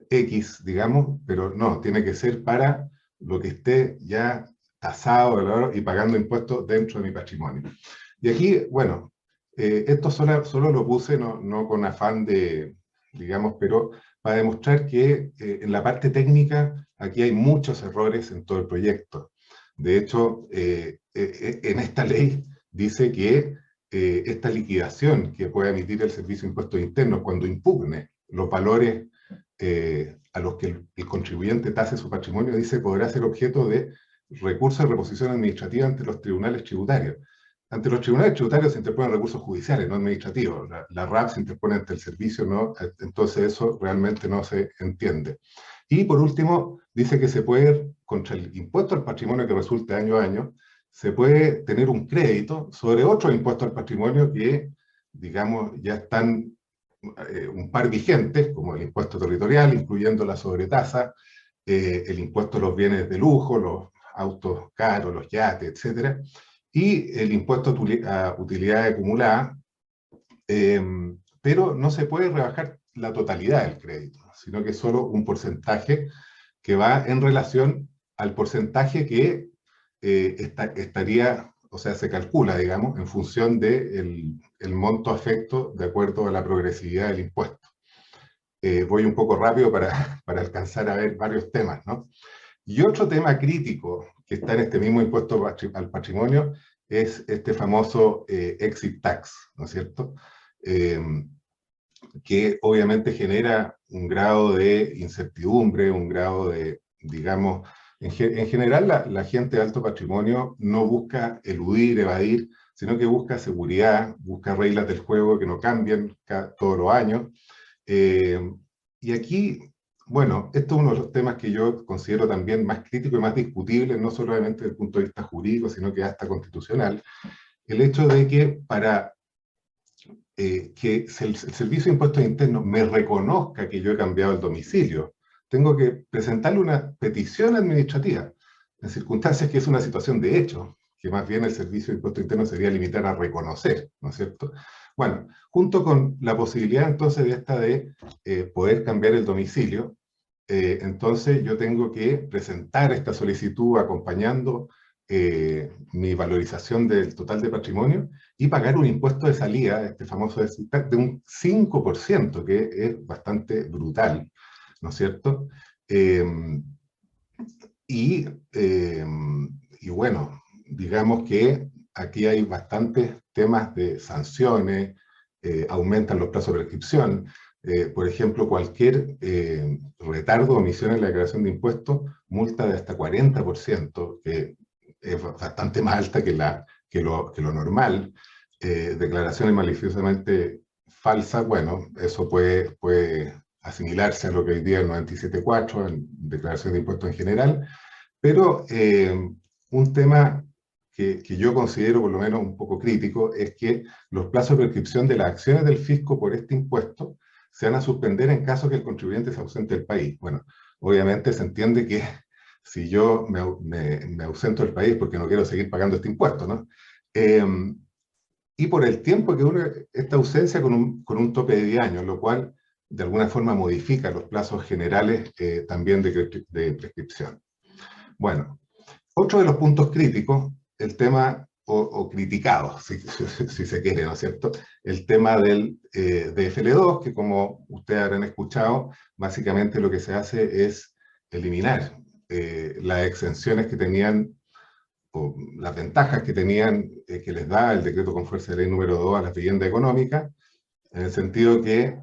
X, digamos, pero no, tiene que ser para lo que esté ya tasado y pagando impuestos dentro de mi patrimonio. Y aquí, bueno, esto solo lo puse, no con afán de, digamos, pero para demostrar que en la parte técnica aquí hay muchos errores en todo el proyecto. De hecho, en esta ley dice que esta liquidación que puede emitir el Servicio de Impuestos Internos cuando impugne los valores a los que el contribuyente tase su patrimonio, dice, podrá ser objeto de recursos de reposición administrativa ante los tribunales tributarios. Ante los tribunales tributarios se interponen recursos judiciales, no administrativos. La RAP se interpone ante el servicio, ¿no? Entonces eso realmente no se entiende. Y por último, dice que se puede, contra el impuesto al patrimonio que resulte año a año, se puede tener un crédito sobre otros impuestos al patrimonio que, digamos, ya están un par vigentes, como el impuesto territorial, incluyendo la sobretasa, el impuesto a los bienes de lujo, los autos caros, los yates, etc., y el impuesto a utilidades acumuladas, pero no se puede rebajar la totalidad del crédito, sino que solo un porcentaje que va en relación al porcentaje que estaría, o sea, se calcula, digamos, en función del monto afecto de acuerdo a la progresividad del impuesto. Voy un poco rápido para alcanzar a ver varios temas, ¿no? Y otro tema crítico que está en este mismo impuesto al patrimonio es este famoso exit tax, ¿no es cierto? que obviamente genera un grado de incertidumbre, un grado de, digamos, en general la gente de alto patrimonio no busca eludir, evadir, sino que busca seguridad, busca reglas del juego que no cambian todos los años. Y aquí, bueno, esto es uno de los temas que yo considero también más crítico y más discutible, no solamente desde el punto de vista jurídico, sino que hasta constitucional, el hecho de que para que el Servicio de Impuestos Internos me reconozca que yo he cambiado el domicilio, tengo que presentarle una petición administrativa, en circunstancias que es una situación de hecho, que más bien el Servicio de Impuestos Internos sería limitar a reconocer, ¿no es cierto? Bueno, junto con la posibilidad entonces de poder cambiar el domicilio, entonces yo tengo que presentar esta solicitud acompañando mi valorización del total de patrimonio y pagar un impuesto de salida, este famoso de un 5%, que es bastante brutal, ¿no es cierto? Y bueno, digamos que aquí hay bastantes temas de sanciones, aumentan los plazos de prescripción. Por ejemplo, cualquier retardo o omisión en la declaración de impuestos, multa de hasta 40%, que es bastante más alta que lo normal. Declaraciones maliciosamente falsas, bueno, eso puede asimilarse a lo que hoy día es el 97.4, en declaración de impuestos en general, pero un tema que yo considero por lo menos un poco crítico es que los plazos de prescripción de las acciones del fisco por este impuesto se van a suspender en caso que el contribuyente se ausente del país. Bueno, obviamente se entiende que si yo me ausento del país porque no quiero seguir pagando este impuesto, ¿no? Y por el tiempo que dure esta ausencia con un tope de 10 años, lo cual de alguna forma modifica los plazos generales también de prescripción. Bueno, otro de los puntos críticos, el tema, o criticados, si se quiere, ¿no es cierto? El tema del DFL2, que como ustedes habrán escuchado, básicamente lo que se hace es eliminar las exenciones que tenían, o las ventajas que tenían, que les da el decreto con fuerza de ley número 2 a las viviendas económicas, en el sentido que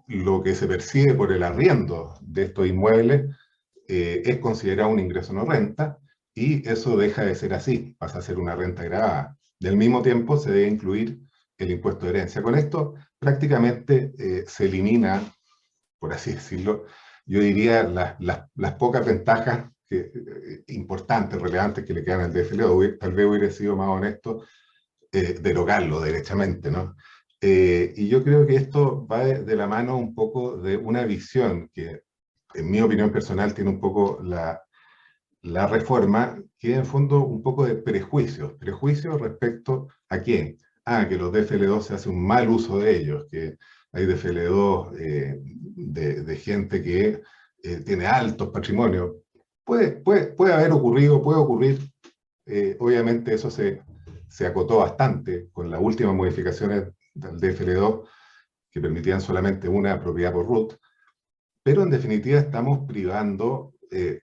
lo que se percibe por el arriendo de estos inmuebles es considerado un ingreso no renta, y eso deja de ser así, pasa a ser una renta gravada. Y al mismo tiempo se debe incluir el impuesto de herencia. Con esto prácticamente se elimina, por así decirlo, yo diría las pocas ventajas importantes, relevantes que le quedan al DFL. Tal vez hubiera sido más honesto derogarlo derechamente, ¿no? Y yo creo que esto va de la mano un poco de una visión que, en mi opinión personal, tiene un poco la reforma, que en el fondo un poco de prejuicios respecto a quién. Que los DFL2 se hace un mal uso de ellos, que hay DFL2 de gente que tiene altos patrimonios. Puede haber ocurrido, puede ocurrir. Obviamente eso se acotó bastante con las últimas modificaciones del DFL2, que permitían solamente una propiedad por RUT, pero en definitiva estamos privando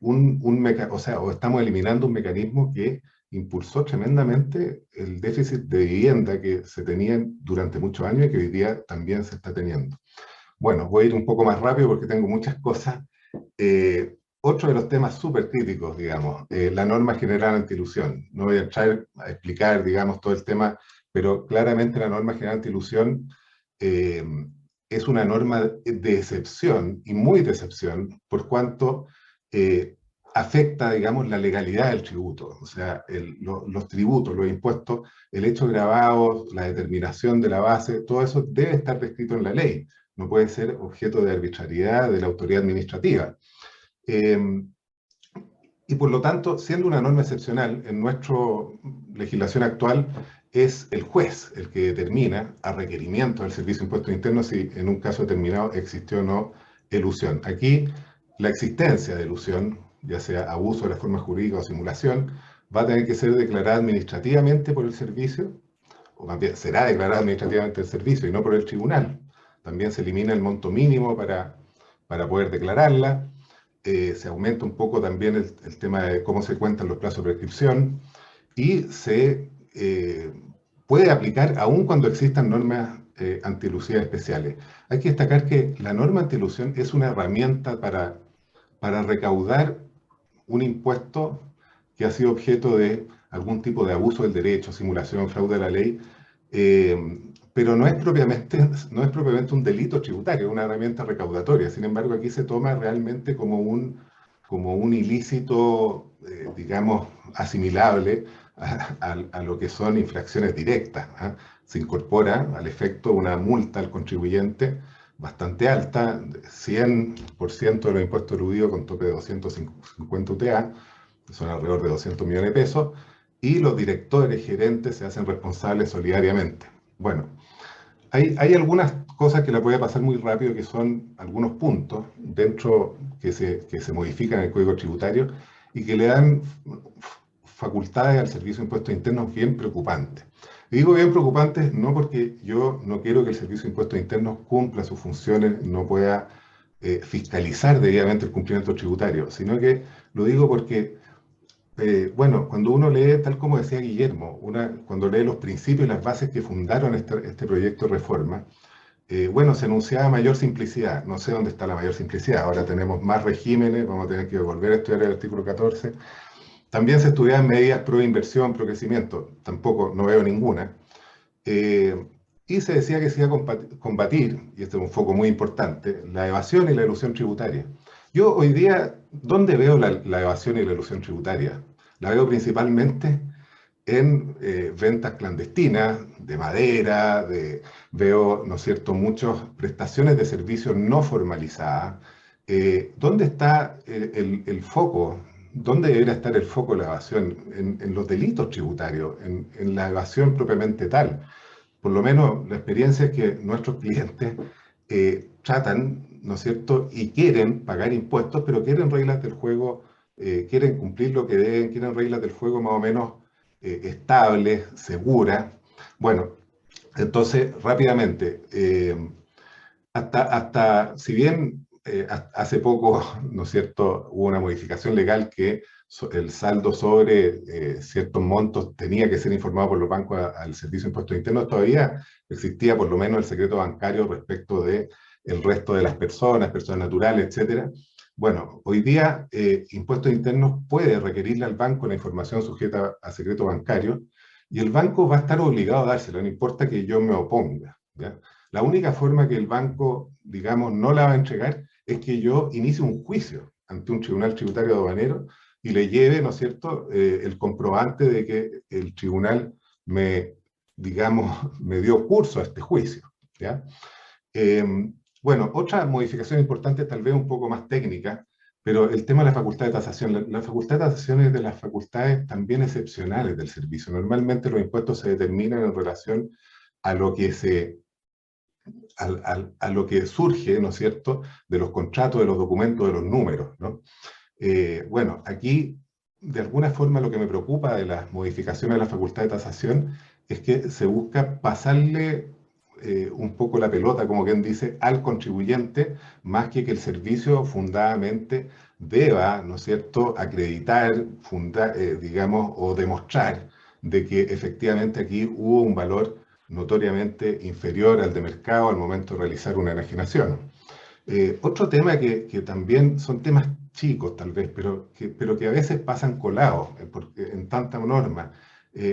o estamos eliminando un mecanismo que impulsó tremendamente el déficit de vivienda que se tenía durante muchos años y que hoy día también se está teniendo. Bueno, voy a ir un poco más rápido porque tengo muchas cosas. Otro de los temas súper críticos, digamos, la norma general anti-ilusión. No voy a entrar a explicar, digamos, todo el tema, pero claramente la norma general anti-ilusión es una norma de excepción, y muy de excepción, por cuanto afecta, digamos, la legalidad del tributo. O sea, los tributos, los impuestos, el hecho gravados, la determinación de la base, todo eso debe estar descrito en la ley. No puede ser objeto de arbitrariedad de la autoridad administrativa. Y por lo tanto, siendo una norma excepcional, en nuestra legislación actual es el juez el que determina, a requerimiento del Servicio de Impuestos Internos, si en un caso determinado existió o no elusión. Aquí, la existencia de elusión, ya sea abuso de la forma jurídica o simulación, va a tener que ser declarada administrativamente por el servicio, o más bien será declarada administrativamente el servicio y no por el tribunal. También se elimina el monto mínimo para poder declararla. Se aumenta un poco también el tema de cómo se cuentan los plazos de prescripción, y se puede aplicar aún cuando existan normas antielusión especiales. Hay que destacar que la norma antielusión es una herramienta para recaudar un impuesto que ha sido objeto de algún tipo de abuso del derecho, simulación, fraude a la ley, pero no es propiamente un delito tributario, es una herramienta recaudatoria. Sin embargo, aquí se toma realmente como un ilícito, digamos, asimilable a lo que son infracciones directas, ¿eh? Se incorpora al efecto una multa al contribuyente bastante alta, 100% de los impuestos eludidos con tope de 250 UTA, que son alrededor de 200 millones de pesos, y los directores, gerentes se hacen responsables solidariamente. Bueno, hay algunas cosas que la voy a pasar muy rápido, que son algunos puntos dentro que se modifican en el Código Tributario y que le dan facultades al Servicio de Impuestos Internos bien preocupantes. Y digo bien preocupantes no porque yo no quiero que el Servicio de Impuestos Internos cumpla sus funciones, no pueda fiscalizar debidamente el cumplimiento tributario, sino que lo digo porque bueno, cuando uno lee, tal como decía Guillermo, cuando lee los principios y las bases que fundaron este proyecto de reforma, bueno, se anunciaba mayor simplicidad. No sé dónde está la mayor simplicidad. Ahora tenemos más regímenes, vamos a tener que volver a estudiar el artículo 14. También se estudiaban medidas pro inversión, pro crecimiento. Tampoco, no veo ninguna. Y se decía que se iba a combatir, y este es un foco muy importante, la evasión y la elusión tributaria. Yo hoy día, ¿dónde veo la evasión y la elusión tributaria? La veo principalmente en ventas clandestinas de madera, veo, ¿no es cierto?, muchas prestaciones de servicios no formalizadas. ¿Dónde está el foco? ¿Dónde debería estar el foco de la evasión? En los delitos tributarios, en la evasión propiamente tal. Por lo menos la experiencia es que nuestros clientes tratan, ¿no es cierto?, y quieren pagar impuestos, pero quieren reglas del juego, quieren cumplir lo que deben, quieren reglas del juego más o menos estables, seguras. Bueno, entonces, rápidamente, si bien hace poco, ¿no es cierto?, hubo una modificación legal que el saldo sobre ciertos montos tenía que ser informado por los bancos al Servicio de Impuestos Internos, todavía existía por lo menos el secreto bancario respecto de el resto de las personas naturales, etcétera. Bueno, hoy día Impuestos Internos puede requerirle al banco la información sujeta a secreto bancario y el banco va a estar obligado a dársela, no importa que yo me oponga, ¿ya? La única forma que el banco, digamos, no la va a entregar es que yo inicie un juicio ante un tribunal tributario aduanero y le lleve, ¿no es cierto?, el comprobante de que el tribunal digamos, me dio curso a este juicio, ¿ya? Bueno, otra modificación importante, tal vez un poco más técnica, pero el tema de la facultad de tasación. La facultad de tasación es de las facultades también excepcionales del servicio. Normalmente los impuestos se determinan en relación a lo que a lo que surge, ¿no es cierto?, de los contratos, de los documentos, de los números, ¿no? Bueno, aquí, de alguna forma, lo que me preocupa de las modificaciones de la facultad de tasación es que se busca pasarle un poco la pelota, como quien dice, al contribuyente, más que el servicio fundadamente deba, ¿no es cierto?, acreditar, digamos, o demostrar de que efectivamente aquí hubo un valor notoriamente inferior al de mercado al momento de realizar una enajenación. Otro tema que también son temas chicos tal vez, pero que a veces pasan colados en tanta norma.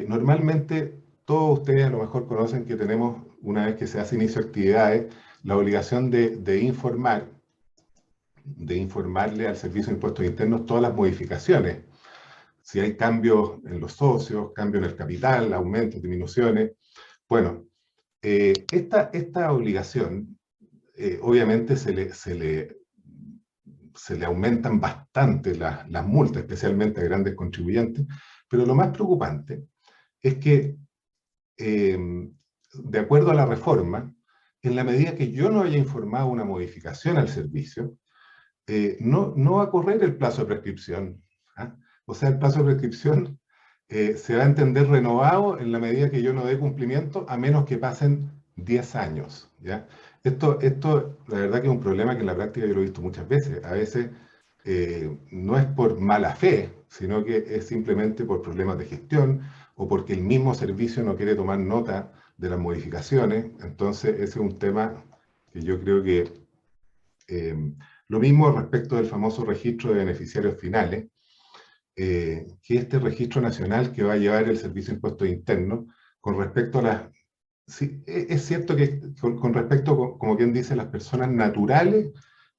Normalmente todos ustedes a lo mejor conocen que tenemos, una vez que se hace inicio de actividades, la obligación de informarle al Servicio de Impuestos Internos todas las modificaciones. Si hay cambios en los socios, cambios en el capital, aumentos, disminuciones. Bueno, esta obligación, obviamente se le aumentan bastante las multas, especialmente a grandes contribuyentes, pero lo más preocupante es que, de acuerdo a la reforma, en la medida que yo no haya informado una modificación al servicio, no va a correr el plazo de prescripción. ¿Ah? O sea, el plazo de prescripción se va a entender renovado en la medida que yo no dé cumplimiento, a menos que pasen 10 años, ¿ya? Esto, la verdad que es un problema que en la práctica yo lo he visto muchas veces. A veces no es por mala fe, sino que es simplemente por problemas de gestión o porque el mismo servicio no quiere tomar nota de las modificaciones. Entonces, ese es un tema que yo creo que... lo mismo respecto del famoso registro de beneficiarios finales, que este registro nacional que va a llevar el Servicio de Impuestos Internos con respecto a las... Sí, es cierto que con respecto, como quien dice, las personas naturales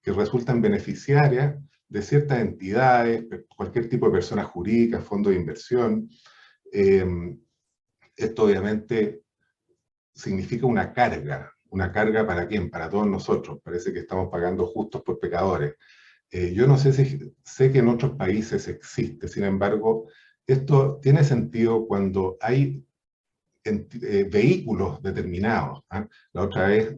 que resultan beneficiarias de ciertas entidades, cualquier tipo de persona jurídica, fondo de inversión, esto obviamente significa una carga ¿para quién? Para todos nosotros. Parece que estamos pagando justos por pecadores. Yo no sé si sé que en otros países existe, sin embargo, esto tiene sentido cuando hay vehículos determinados. ¿Ah? La otra vez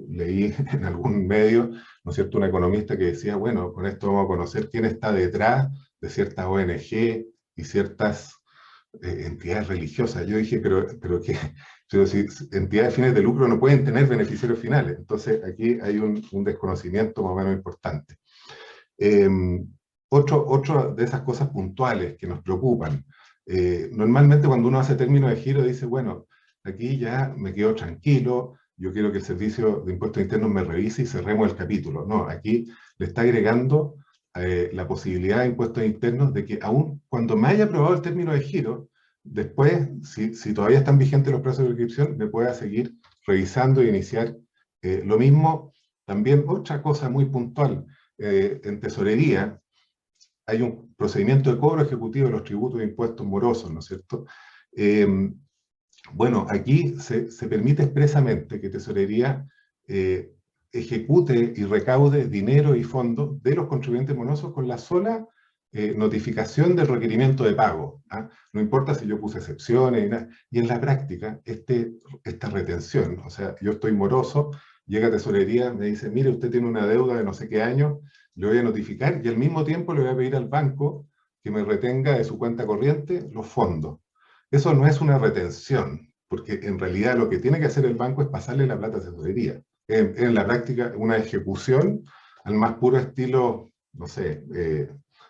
leí en algún medio, ¿no es cierto?, una economista que decía, bueno, con esto vamos a conocer quién está detrás de ciertas ONG y ciertas entidades religiosas. Yo dije, pero ¿qué? Pero si entidades fines de lucro no pueden tener beneficiarios finales. Entonces aquí hay un desconocimiento más o menos importante. Otro de esas cosas puntuales que nos preocupan. Normalmente cuando uno hace término de giro dice, bueno, aquí ya me quedo tranquilo, yo quiero que el Servicio de Impuestos Internos me revise y cerremos el capítulo. No, aquí le está agregando la posibilidad de impuestos internos de que aún cuando me haya aprobado el término de giro, después, si todavía están vigentes los plazos de prescripción, me pueda seguir revisando e iniciar. Lo mismo, también otra cosa muy puntual, en tesorería, hay un procedimiento de cobro ejecutivo de los tributos e impuestos morosos, ¿no es cierto? Bueno, aquí se permite expresamente que tesorería ejecute y recaude dinero y fondos de los contribuyentes morosos con la sola notificación del requerimiento de pago. ¿Ah? No importa si yo puse excepciones, y en la práctica, esta retención, o sea, yo estoy moroso, llega a tesorería, me dice, mire, usted tiene una deuda de no sé qué año, le voy a notificar y al mismo tiempo le voy a pedir al banco que me retenga de su cuenta corriente los fondos. Eso no es una retención, porque en realidad lo que tiene que hacer el banco es pasarle la plata a tesorería. En la práctica, una ejecución al más puro estilo, no sé,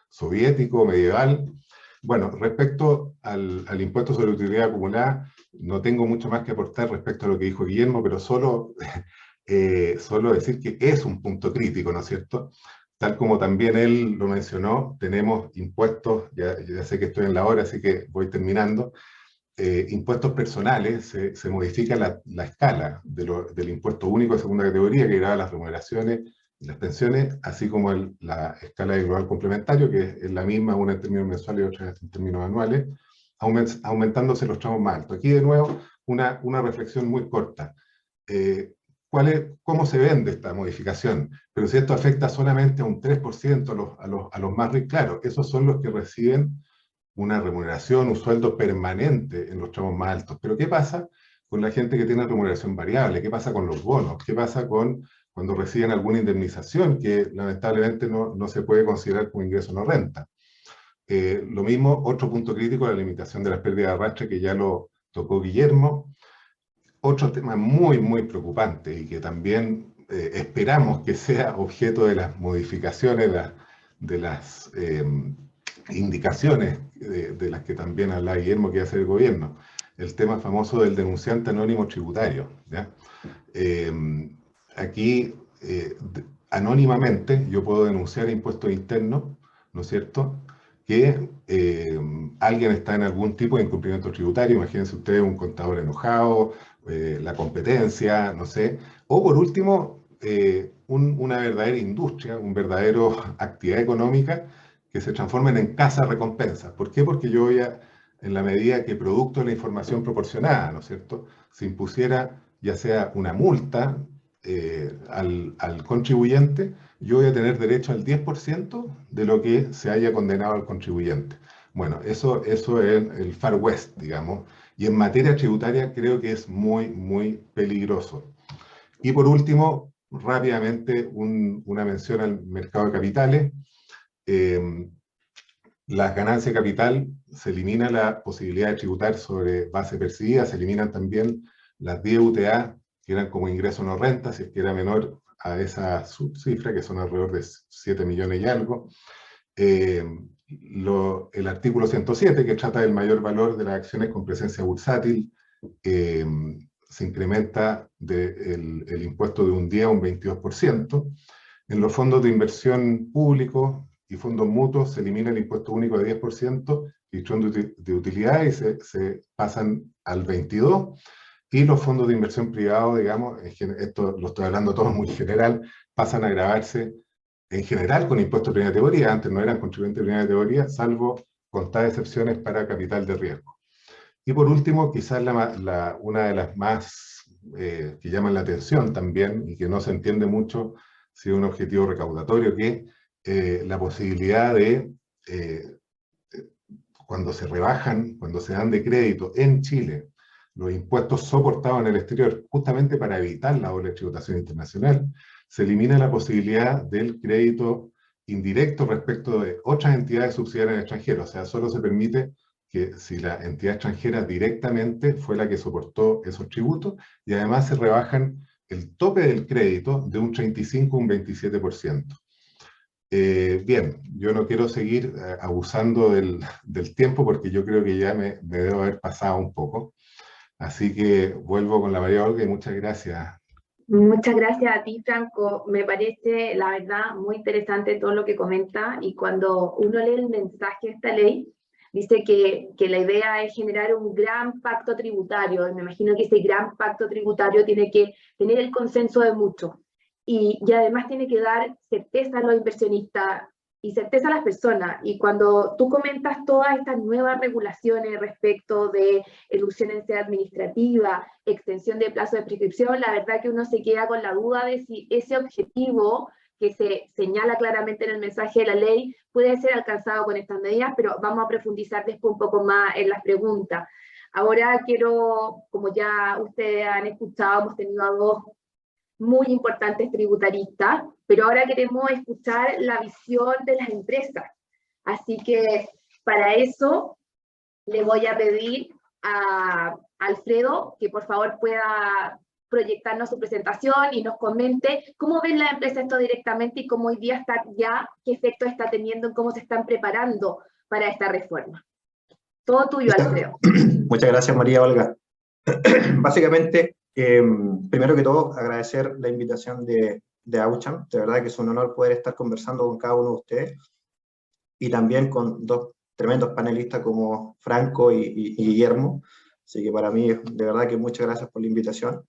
soviético, medieval. Bueno, respecto al impuesto sobre utilidad acumulada, no tengo mucho más que aportar respecto a lo que dijo Guillermo, pero solo decir que es un punto crítico, ¿no es cierto? Tal como también él lo mencionó, tenemos impuestos, ya sé que estoy en la hora, así que voy terminando, impuestos personales, se modifica la escala del impuesto único de segunda categoría, que grava las remuneraciones y las pensiones, así como la escala de global complementario, que es la misma, una en términos mensuales y otra en términos anuales, aumentándose los tramos más altos. Aquí de nuevo, una reflexión muy corta. ¿Cómo se vende esta modificación? Pero si esto afecta solamente a un 3% a los más ricos, claro, esos son los que reciben una remuneración, un sueldo permanente en los tramos más altos. Pero ¿qué pasa con la gente que tiene remuneración variable? ¿Qué pasa con los bonos? ¿Qué pasa cuando reciben alguna indemnización que lamentablemente no se puede considerar como ingreso no renta? Lo mismo, otro punto crítico, la limitación de las pérdidas de arrastre, que ya lo tocó Guillermo. Otro tema muy, muy preocupante y que también esperamos que sea objeto de las modificaciones, de las indicaciones de las que también habla Guillermo que hace el gobierno, el tema famoso del denunciante anónimo tributario. ¿Ya? Aquí, anónimamente, yo puedo denunciar impuestos internos, ¿no es cierto?, que alguien está en algún tipo de incumplimiento tributario, imagínense ustedes un contador enojado, la competencia, no sé, o por último, una verdadera industria, una verdadera actividad económica que se transformen en casa recompensa. ¿Por qué? Porque yo voy en la medida que producto de la información proporcionada, ¿no es cierto?, se impusiera ya sea una multa al contribuyente, yo voy a tener derecho al 10% de lo que se haya condenado al contribuyente. Bueno, eso es el Far West, digamos, y en materia tributaria creo que es muy, muy peligroso. Y por último, rápidamente, una mención al mercado de capitales. Las ganancias de capital, se elimina la posibilidad de tributar sobre base percibida, se eliminan también las 10 UTA, que eran como ingreso no renta, si es que era menor a esa subcifra, que son alrededor de 7 millones y algo. el artículo 107, que trata del mayor valor de las acciones con presencia bursátil, se incrementa el impuesto de un 10 a un 22%. En los fondos de inversión públicos y fondos mutuos se elimina el impuesto único de 10% y de utilidad y se pasan al 22%. Y los fondos de inversión privados, digamos, esto lo estoy hablando todo muy general, pasan a gravarse en general con impuestos de primera categoría. Antes no eran contribuyentes de primera categoría, salvo contadas excepciones para capital de riesgo. Y por último, quizás una de las más que llaman la atención también, y que no se entiende mucho si es un objetivo recaudatorio, que la posibilidad de, cuando se rebajan, cuando se dan de crédito en Chile, los impuestos soportados en el exterior, justamente para evitar la doble tributación internacional, se elimina la posibilidad del crédito indirecto respecto de otras entidades subsidiarias en el extranjero. O sea, solo se permite que si la entidad extranjera directamente fue la que soportó esos tributos, y además se rebajan el tope del crédito de un 35 a un 27%. Bien, yo no quiero seguir abusando del tiempo porque yo creo que ya me debo haber pasado un poco. Así que vuelvo con la María Olga y muchas gracias. Muchas gracias a ti, Franco. Me parece, la verdad, muy interesante todo lo que comenta, y cuando uno lee el mensaje de esta ley, dice que la idea es generar un gran pacto tributario. Me imagino que ese gran pacto tributario tiene que tener el consenso de muchos, y además tiene que dar certeza a los inversionistas y certeza a las personas. Y cuando tú comentas todas estas nuevas regulaciones respecto de elusión en sede administrativa, extensión de plazo de prescripción, la verdad que uno se queda con la duda de si ese objetivo que se señala claramente en el mensaje de la ley puede ser alcanzado con estas medidas, pero vamos a profundizar después un poco más en las preguntas. Ahora quiero, como ya ustedes han escuchado, hemos tenido a dos muy importantes tributaristas, pero ahora queremos escuchar la visión de las empresas. Así que para eso le voy a pedir a Alfredo que por favor pueda proyectarnos su presentación y nos comente cómo ven la empresa esto directamente y cómo hoy día está ya, qué efecto está teniendo, cómo se están preparando para esta reforma. Todo tuyo, Alfredo. Muchas gracias, María Olga. Básicamente, primero que todo, agradecer la invitación de AUCHAM. De verdad que es un honor poder estar conversando con cada uno de ustedes, y también con dos tremendos panelistas como Franco y Guillermo. Así que para mí, de verdad que muchas gracias por la invitación.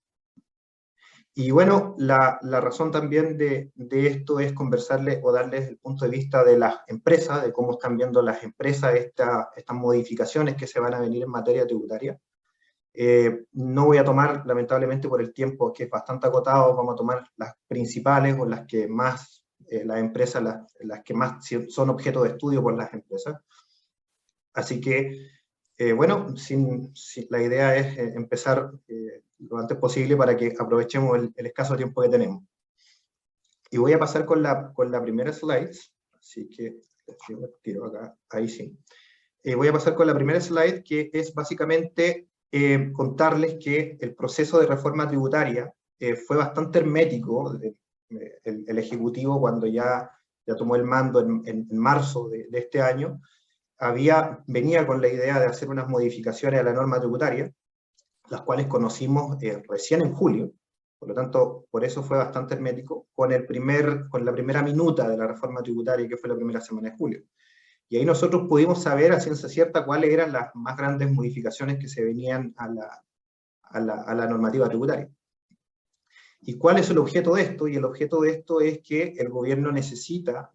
Y bueno, la razón también de esto es conversarles o darles el punto de vista de las empresas, de cómo están viendo las empresas estas modificaciones que se van a venir en materia tributaria. No voy a tomar, lamentablemente por el tiempo que es bastante acotado, vamos a tomar las principales o las que más, las empresas, las que más son objeto de estudio por las empresas. Así que, bueno, la idea es empezar lo antes posible para que aprovechemos el escaso tiempo que tenemos. Y voy a pasar con la primera slide, así que tiro acá, ahí sí. Voy a pasar con la primera slide, que es básicamente contarles que el proceso de reforma tributaria fue bastante hermético. El Ejecutivo, cuando ya tomó el mando en marzo de este año, venía con la idea de hacer unas modificaciones a la norma tributaria, las cuales conocimos recién en julio. Por lo tanto, por eso fue bastante hermético, con la primera minuta de la reforma tributaria, que fue la primera semana de julio. Y ahí nosotros pudimos saber a ciencia cierta cuáles eran las más grandes modificaciones que se venían a la normativa tributaria. ¿Y cuál es el objeto de esto? Y el objeto de esto es que el gobierno necesita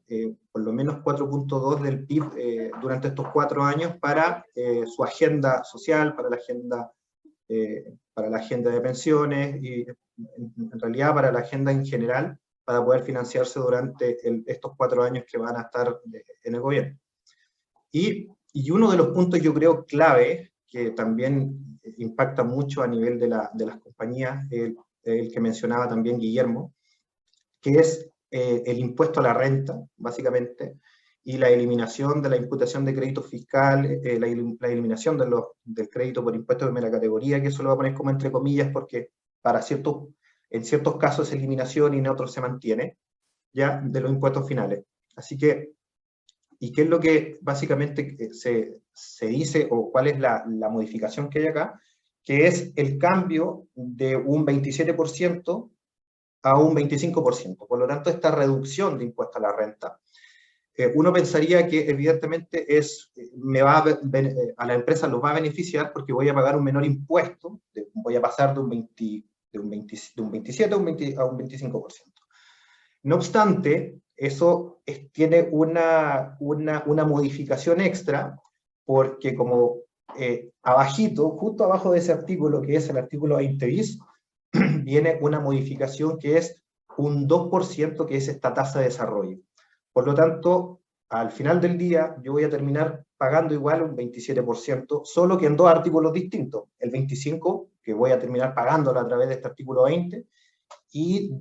por lo menos 4.2 del PIB durante estos 4 años para su agenda social, para la agenda de pensiones, y en realidad para la agenda en general, para poder financiarse durante estos 4 años que van a estar en el gobierno. Y uno de los puntos, yo creo, clave, que también impacta mucho a nivel de las compañías, el que mencionaba también Guillermo, que es el impuesto a la renta, básicamente, y la eliminación de la imputación de crédito fiscal, la eliminación del crédito por impuesto de primera categoría, que eso lo voy a poner como entre comillas, porque en ciertos casos es eliminación y en otros se mantiene, ya, de los impuestos finales. Así que, ¿Y qué es lo que básicamente se dice, o cuál es la modificación que hay acá? Que es el cambio de un 27% a un 25%. Por lo tanto, esta reducción de impuesto a la renta, uno pensaría que evidentemente a la empresa los va a beneficiar porque voy a pagar un menor impuesto, voy a pasar de un 27 a un 25%. No obstante, eso tiene una modificación extra, porque como abajito, justo abajo de ese artículo, que es el artículo 20 bis, viene una modificación que es un 2%, que es esta tasa de desarrollo. Por lo tanto, al final del día, yo voy a terminar pagando igual un 27%, solo que en dos artículos distintos. El 25%, que voy a terminar pagándolo a través de este artículo 20, y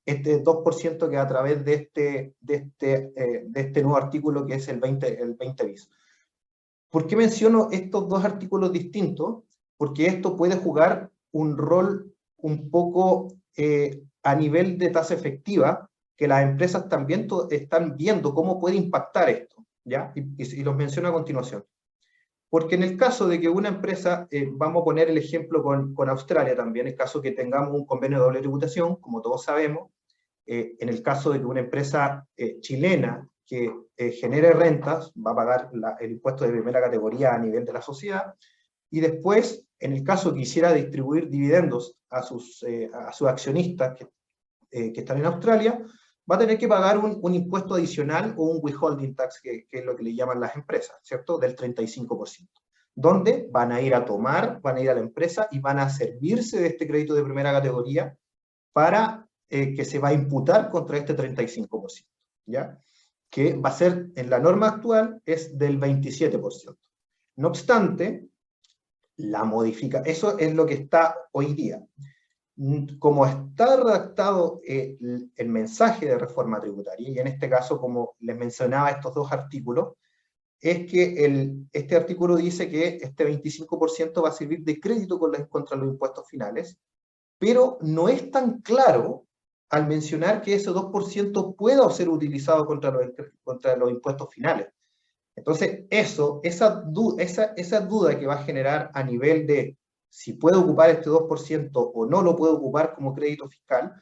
este 2% que a través de este nuevo artículo, que es el 20 bis. ¿Por qué menciono estos dos artículos distintos? Porque esto puede jugar un rol un poco a nivel de tasa efectiva, que las empresas también están viendo cómo puede impactar esto, ¿ya? Y los menciono a continuación. Porque en el caso de que una empresa, vamos a poner el ejemplo con Australia también, el caso que tengamos un convenio de doble tributación, como todos sabemos, en el caso de que una empresa chilena que genere rentas, va a pagar el impuesto de primera categoría a nivel de la sociedad, y después, en el caso que quisiera distribuir dividendos a sus accionistas que están en Australia, va a tener que pagar un impuesto adicional o un withholding tax, que es lo que le llaman las empresas, ¿cierto? Del 35%. Donde van a ir a la empresa y van a servirse de este crédito de primera categoría para que se va a imputar contra este 35%, ¿ya? Que va a ser, en la norma actual, es del 27%. No obstante, eso es lo que está hoy día. Como está redactado el mensaje de reforma tributaria, y en este caso, como les mencionaba estos dos artículos, es que este artículo dice que este 25% va a servir de crédito contra los impuestos finales, pero no es tan claro al mencionar que ese 2% pueda ser utilizado contra los impuestos finales. Entonces, esa duda que va a generar a nivel de si puedo ocupar este 2% o no lo puedo ocupar como crédito fiscal,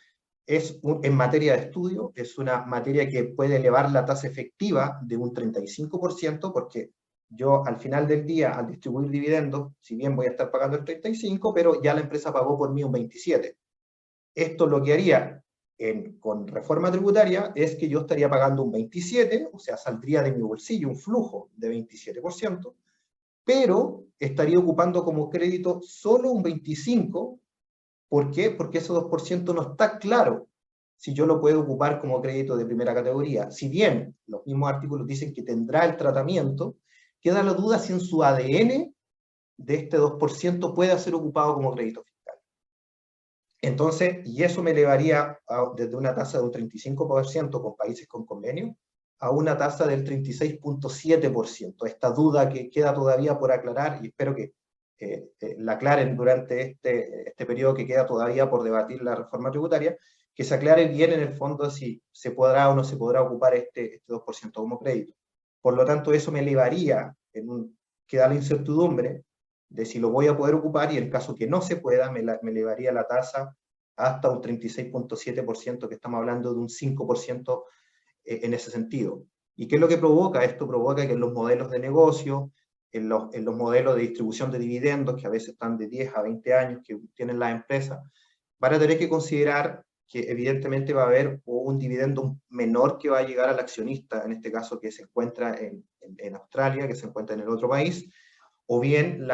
en materia de estudio, es una materia que puede elevar la tasa efectiva de un 35%, porque yo al final del día, al distribuir dividendos, si bien voy a estar pagando el 35%, pero ya la empresa pagó por mí un 27%. Esto lo que haría con reforma tributaria es que yo estaría pagando un 27%, o sea, saldría de mi bolsillo un flujo de 27%, pero estaría ocupando como crédito solo un 25%. ¿Por qué? Porque ese 2% no está claro si yo lo puedo ocupar como crédito de primera categoría. Si bien los mismos artículos dicen que tendrá el tratamiento, queda la duda si en su ADN de este 2% puede ser ocupado como crédito fiscal. Entonces, y eso me elevaría desde una tasa de un 35% con países con convenio a una tasa del 36.7%. Esta duda que queda todavía por aclarar, y espero que la aclaren durante este periodo que queda todavía por debatir la reforma tributaria, que se aclare bien en el fondo si se podrá o no se podrá ocupar este 2% como crédito. Por lo tanto, eso me elevaría, queda la incertidumbre de si lo voy a poder ocupar, y en caso que no se pueda, me elevaría la tasa hasta un 36.7%, que estamos hablando de un 5% en ese sentido. ¿Y qué es lo que provoca? Esto provoca que en los modelos de negocio, en los modelos de distribución de dividendos, que a veces están de 10 a 20 años que tienen las empresas, van a tener que considerar que evidentemente va a haber un dividendo menor que va a llegar al accionista, en este caso que se encuentra en Australia, que se encuentra en el otro país, o bien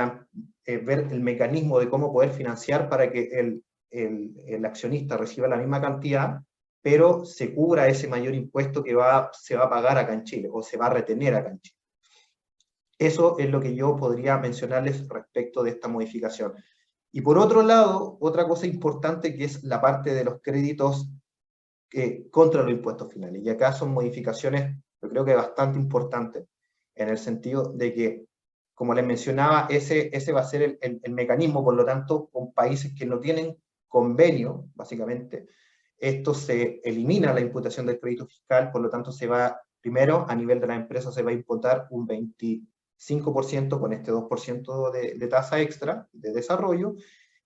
ver el mecanismo de cómo poder financiar para que el accionista reciba la misma cantidad, pero se cubra ese mayor impuesto que se va a pagar acá en Chile, o se va a retener acá en Chile. Eso es lo que yo podría mencionarles respecto de esta modificación. Y por otro lado, otra cosa importante, que es la parte de los créditos contra los impuestos finales. Y acá son modificaciones, yo creo que bastante importantes, en el sentido de que, como les mencionaba, ese va a ser el mecanismo. Por lo tanto, con países que no tienen convenio, básicamente, esto se elimina la imputación del crédito fiscal, por lo tanto se va Primero, a nivel de la empresa se va a imputar un 25% con este 2% de tasa extra de desarrollo,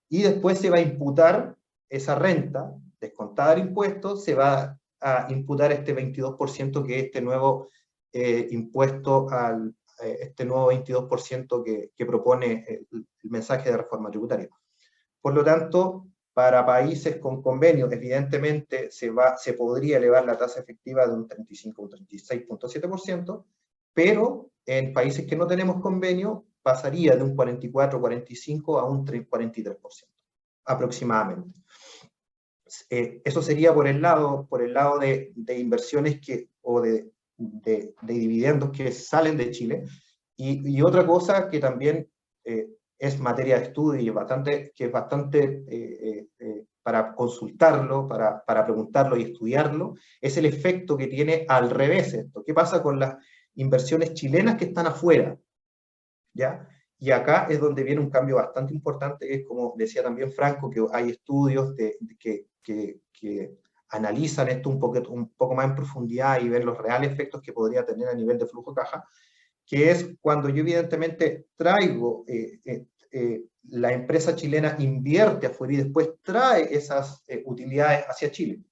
y después se va a imputar esa renta, descontada el impuesto, se va a imputar este 22% que es este nuevo impuesto este nuevo 22% que propone el mensaje de reforma tributaria. Por lo tanto, para países con convenio, evidentemente se podría elevar la tasa efectiva de un 35 a un 36.7%, pero en países que no tenemos convenio pasaría de un 44-45 a un 43%, aproximadamente. Eso sería por el lado de inversiones o de dividendos que salen de Chile. Y otra cosa que también es materia de estudio y que es bastante para consultarlo, para preguntarlo y estudiarlo, es el efecto que tiene al revés esto. ¿Qué pasa con las inversiones chilenas que están afuera? ¿Ya? Y acá es donde viene un cambio bastante importante, que es, como decía también Franco, que hay estudios que analizan esto un poco más en profundidad y ven los reales efectos que podría tener a nivel de flujo caja, que es cuando yo evidentemente traigo, la empresa chilena invierte afuera y después trae esas utilidades hacia Chile.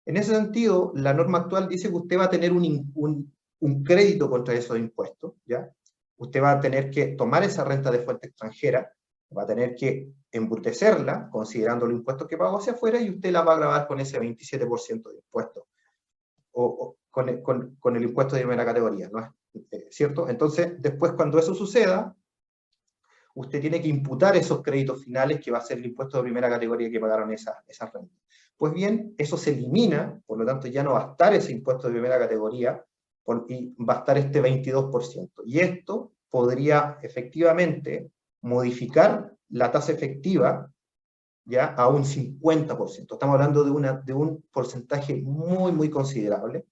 En ese sentido, la norma actual dice que usted va a tener un crédito contra esos impuestos, ¿ya? Usted va a tener que tomar esa renta de fuente extranjera, va a tener que embrutecerla, considerando los impuestos que pagó hacia afuera, y usted la va a gravar con ese 27% de impuestos, o con el impuesto de primera categoría, ¿no es cierto? Entonces, después cuando eso suceda, usted tiene que imputar esos créditos finales, que va a ser el impuesto de primera categoría que pagaron esas rentas. Pues bien, eso se elimina, por lo tanto ya no va a estar ese impuesto de primera categoría, y va a estar este 22%. Y esto podría efectivamente modificar la tasa efectiva ya a un 50%. Estamos hablando de un porcentaje muy, muy considerable,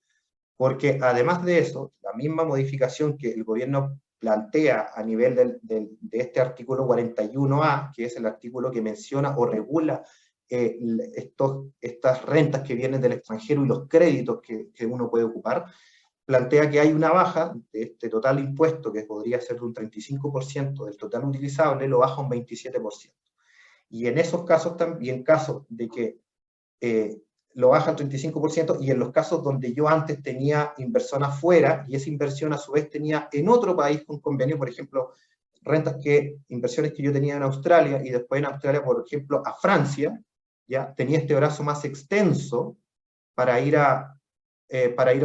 porque además de eso, la misma modificación que el gobierno plantea a nivel de este artículo 41A, que es el artículo que menciona o regula estas rentas que vienen del extranjero y los créditos que uno puede ocupar, plantea que hay una baja de este total impuesto, que podría ser de un 35% del total utilizable, lo baja un 27%. Y en esos casos también, casos de que lo baja al 35%, y en los casos donde yo antes tenía inversión afuera, y esa inversión a su vez tenía en otro país con convenio, por ejemplo, inversiones que yo tenía en Australia, y después en Australia, por ejemplo, a Francia, ya tenía este brazo más extenso para ir a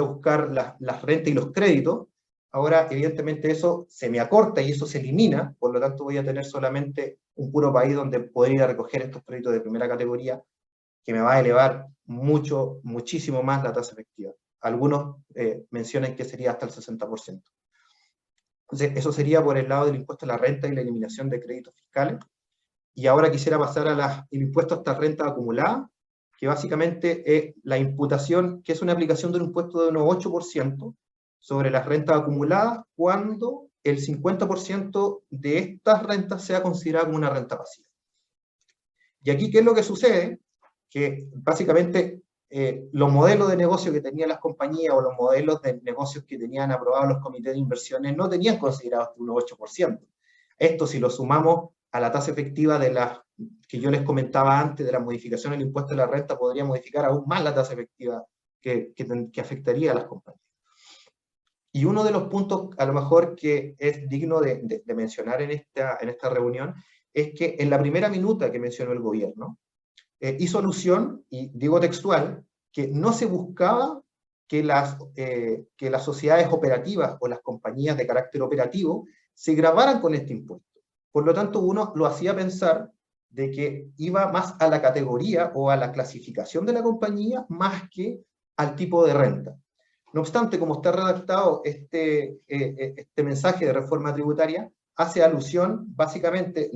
buscar las rentas y los créditos. Ahora, evidentemente, eso se me acorta y eso se elimina, por lo tanto voy a tener solamente un puro país donde poder ir a recoger estos créditos de primera categoría, que me va a elevar muchísimo más la tasa efectiva. Algunos mencionan que sería hasta el 60%. Entonces, eso sería por el lado del impuesto a la renta y la eliminación de créditos fiscales. Y ahora quisiera pasar al impuesto a esta renta acumulada, que básicamente es la imputación, que es una aplicación de un impuesto de unos 8% sobre las rentas acumuladas, cuando el 50% de estas rentas sea considerada como una renta pasiva. Y aquí, ¿qué es lo que sucede? Que básicamente los modelos de negocio que tenían las compañías, o los modelos de negocios que tenían aprobados los comités de inversiones, no tenían considerado un 8%. Esto, si lo sumamos a la tasa efectiva que yo les comentaba antes, de la modificación del impuesto de la renta, podría modificar aún más la tasa efectiva que afectaría a las compañías. Y uno de los puntos, a lo mejor, que es digno de mencionar en esta reunión, es que en la primera minuta que mencionó el gobierno, hizo alusión, y digo textual, que no se buscaba que las sociedades operativas o las compañías de carácter operativo se gravaran con este impuesto. Por lo tanto, uno lo hacía pensar de que iba más a la categoría o a la clasificación de la compañía, más que al tipo de renta. No obstante, como está redactado este mensaje de reforma tributaria, hace alusión básicamente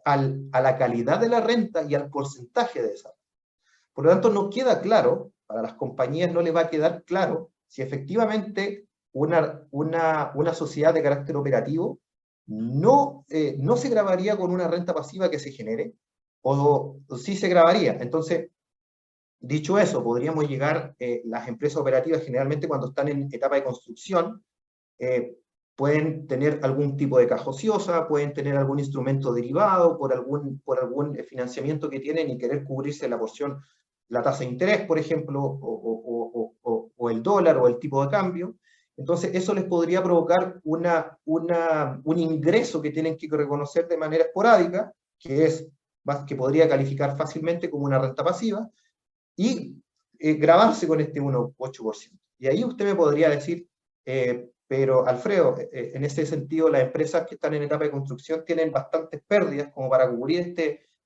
a la calidad de la renta y al porcentaje de esa. Por lo tanto, no queda claro, para las compañías no les va a quedar claro si efectivamente una sociedad de carácter operativo no se gravaría con una renta pasiva que se genere, o sí se gravaría. Entonces, Dicho eso, podríamos llegar, las empresas operativas generalmente cuando están en etapa de construcción, pueden tener algún tipo de caja ociosa, pueden tener algún instrumento derivado por algún financiamiento que tienen y querer cubrirse la porción, la tasa de interés, por ejemplo, o el dólar o el tipo de cambio. Entonces, eso les podría provocar un ingreso que tienen que reconocer de manera esporádica, que podría calificar fácilmente como una renta pasiva, y grabarse con este 1,8%. Y ahí usted me podría decir, pero Alfredo, en ese sentido las empresas que están en etapa de construcción tienen bastantes pérdidas como para cubrir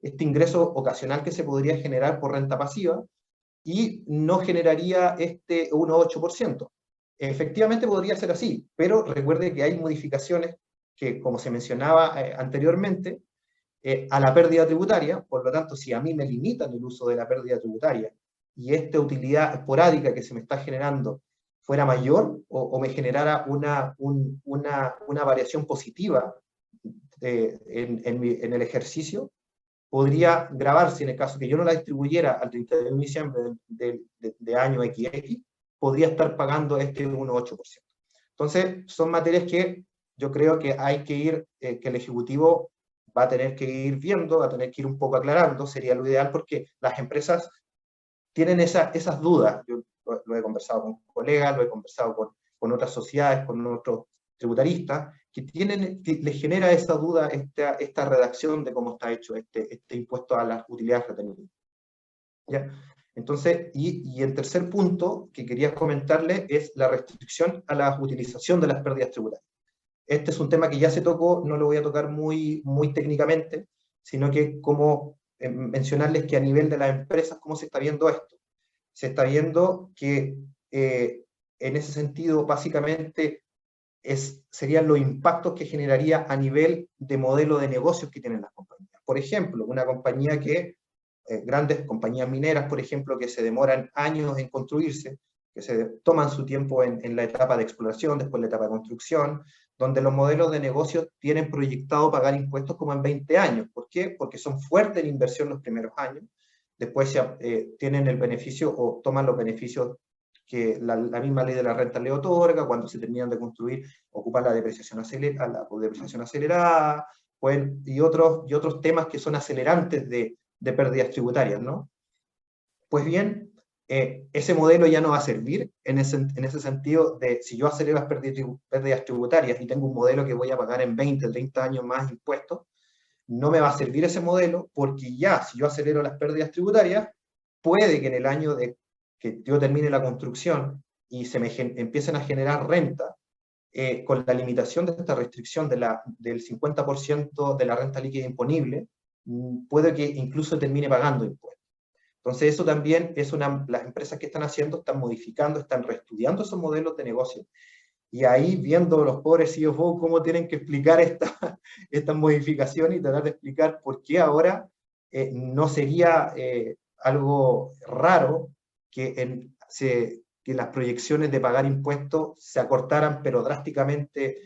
este ingreso ocasional que se podría generar por renta pasiva, y no generaría este 1,8%. Efectivamente podría ser así, pero recuerde que hay modificaciones que, como se mencionaba anteriormente, a la pérdida tributaria. Por lo tanto, si a mí me limitan el uso de la pérdida tributaria y esta utilidad esporádica que se me está generando fuera mayor o me generara una variación positiva en el ejercicio, podría grabarse en el caso que yo no la distribuyera al 31 de diciembre de año XX, podría estar pagando este 1,8%. Entonces, son materias que yo creo que hay que ir, que el Ejecutivo va a tener que ir viendo, va a tener que ir un poco aclarando, sería lo ideal, porque las empresas tienen esas dudas. Yo lo he conversado con colegas, lo he conversado con otras sociedades, con otros tributaristas, que les genera esa duda esta redacción de cómo está hecho este impuesto a las utilidades retenidas. ¿Ya? Entonces, y el tercer punto que quería comentarle es la restricción a la utilización de las pérdidas tributarias. Este es un tema que ya se tocó, no lo voy a tocar muy técnicamente, sino que como mencionarles que a nivel de las empresas, ¿cómo se está viendo esto? Se está viendo que en ese sentido, básicamente, serían los impactos que generaría a nivel de modelo de negocios que tienen las compañías. Por ejemplo, una compañía grandes compañías mineras, por ejemplo, que se demoran años en construirse, que se toman su tiempo en la etapa de exploración, después la etapa de construcción, donde los modelos de negocios tienen proyectado pagar impuestos como en 20 años. ¿Por qué? Porque son fuertes en inversión los primeros años, después tienen el beneficio o toman los beneficios que la misma ley de la renta le otorga. Cuando se terminan de construir, ocupan la depreciación acelerada, y otros temas que son acelerantes de pérdidas tributarias, ¿no? Pues bien, ese modelo ya no va a servir en ese sentido de, si yo acelero las pérdidas tributarias y tengo un modelo que voy a pagar en 20, 30 años más impuestos, no me va a servir ese modelo, porque ya, si yo acelero las pérdidas tributarias, puede que en el año que yo termine la construcción y se me empiecen a generar renta, con la limitación de esta restricción del 50% de la renta líquida imponible, puede que incluso termine pagando impuestos. Entonces eso también es las empresas que están haciendo, están modificando, están reestudiando esos modelos de negocio, y ahí viendo los pobres CFO cómo tienen que explicar estas modificaciones y tratar de explicar por qué ahora no sería algo raro que las proyecciones de pagar impuestos se acortaran, pero drásticamente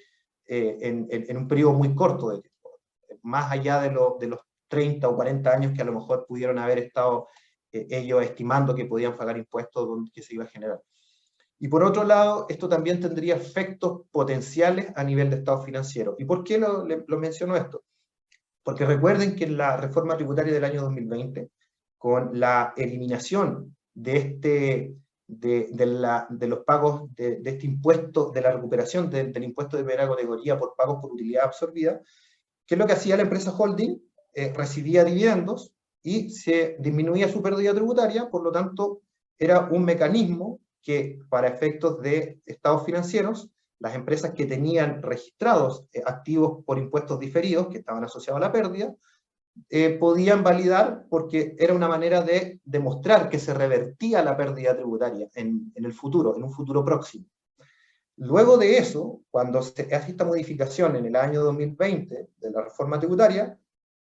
en un periodo muy corto de tiempo, más allá de los 30 o 40 años que a lo mejor pudieron haber estado ellos estimando que podían pagar impuestos que se iba a generar. Y por otro lado, esto también tendría efectos potenciales a nivel de estado financiero. ¿Y por qué lo menciono esto? Porque recuerden que en la reforma tributaria del año 2020, con la eliminación de los pagos de este impuesto, de la recuperación del impuesto de primera categoría por pagos por utilidad absorbida, ¿qué es lo que hacía la empresa holding? Recibía dividendos y se disminuía su pérdida tributaria. Por lo tanto, era un mecanismo que, para efectos de estados financieros, las empresas que tenían registrados activos por impuestos diferidos, que estaban asociados a la pérdida, podían validar, porque era una manera de demostrar que se revertía la pérdida tributaria en el futuro, en un futuro próximo. Luego de eso, cuando se hace esta modificación en el año 2020 de la reforma tributaria,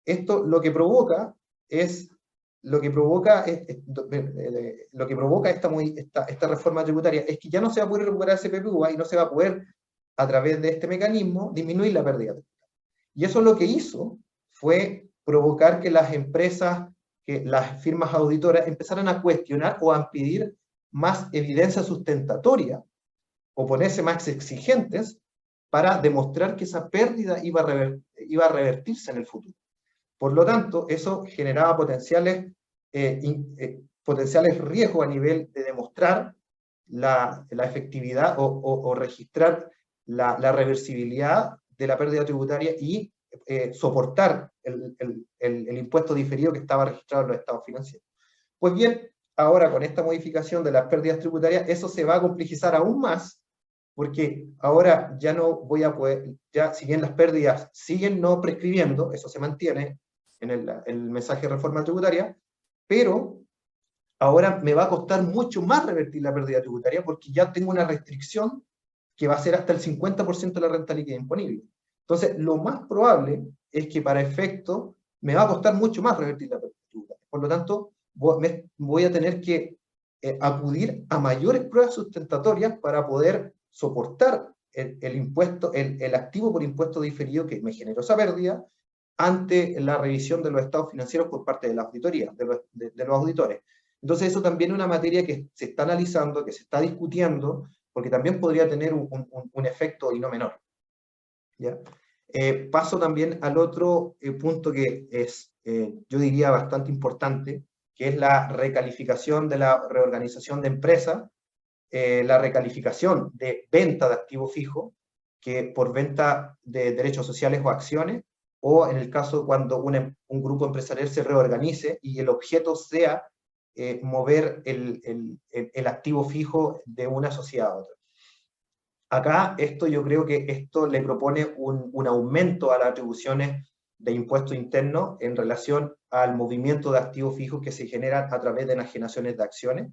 esto lo que provoca esta reforma tributaria es que ya no se va a poder recuperar ese PPUA y no se va a poder, a través de este mecanismo, disminuir la pérdida tributaria. Y eso lo que hizo fue provocar que las empresas que las firmas auditoras empezaran a cuestionar o a pedir más evidencia sustentatoria o ponerse más exigentes para demostrar que esa pérdida iba a revertirse en el futuro. Por lo tanto, eso generaba potenciales riesgos a nivel de demostrar la efectividad o registrar la reversibilidad de la pérdida tributaria y soportar el impuesto diferido que estaba registrado en los estados financieros. Pues bien, ahora con esta modificación de las pérdidas tributarias, eso se va a complejizar aún más, porque ahora ya no voy a poder, ya si bien las pérdidas siguen no prescribiendo, eso se mantiene en el mensaje de reforma tributaria, pero ahora me va a costar mucho más revertir la pérdida tributaria porque ya tengo una restricción que va a ser hasta el 50% de la renta líquida imponible. Entonces, lo más probable es que para efecto me va a costar mucho más revertir la pérdida tributaria. Por lo tanto, voy a tener que acudir a mayores pruebas sustentatorias para poder soportar el impuesto, el activo por impuesto diferido que me generó esa pérdida ante la revisión de los estados financieros por parte de la auditoría, de los auditores. Entonces eso también es una materia que se está analizando, que se está discutiendo, porque también podría tener un efecto y no menor. ¿Ya? Paso también al otro punto que es, yo diría, bastante importante, que es la recalificación de la reorganización de empresas, la recalificación de venta de activo fijo, que por venta de derechos sociales o acciones, o en el caso cuando un grupo empresarial se reorganice y el objeto sea mover el activo fijo de una sociedad a otra. Acá yo creo que esto le propone un aumento a las atribuciones de impuesto interno en relación al movimiento de activos fijos que se generan a través de enajenaciones de acciones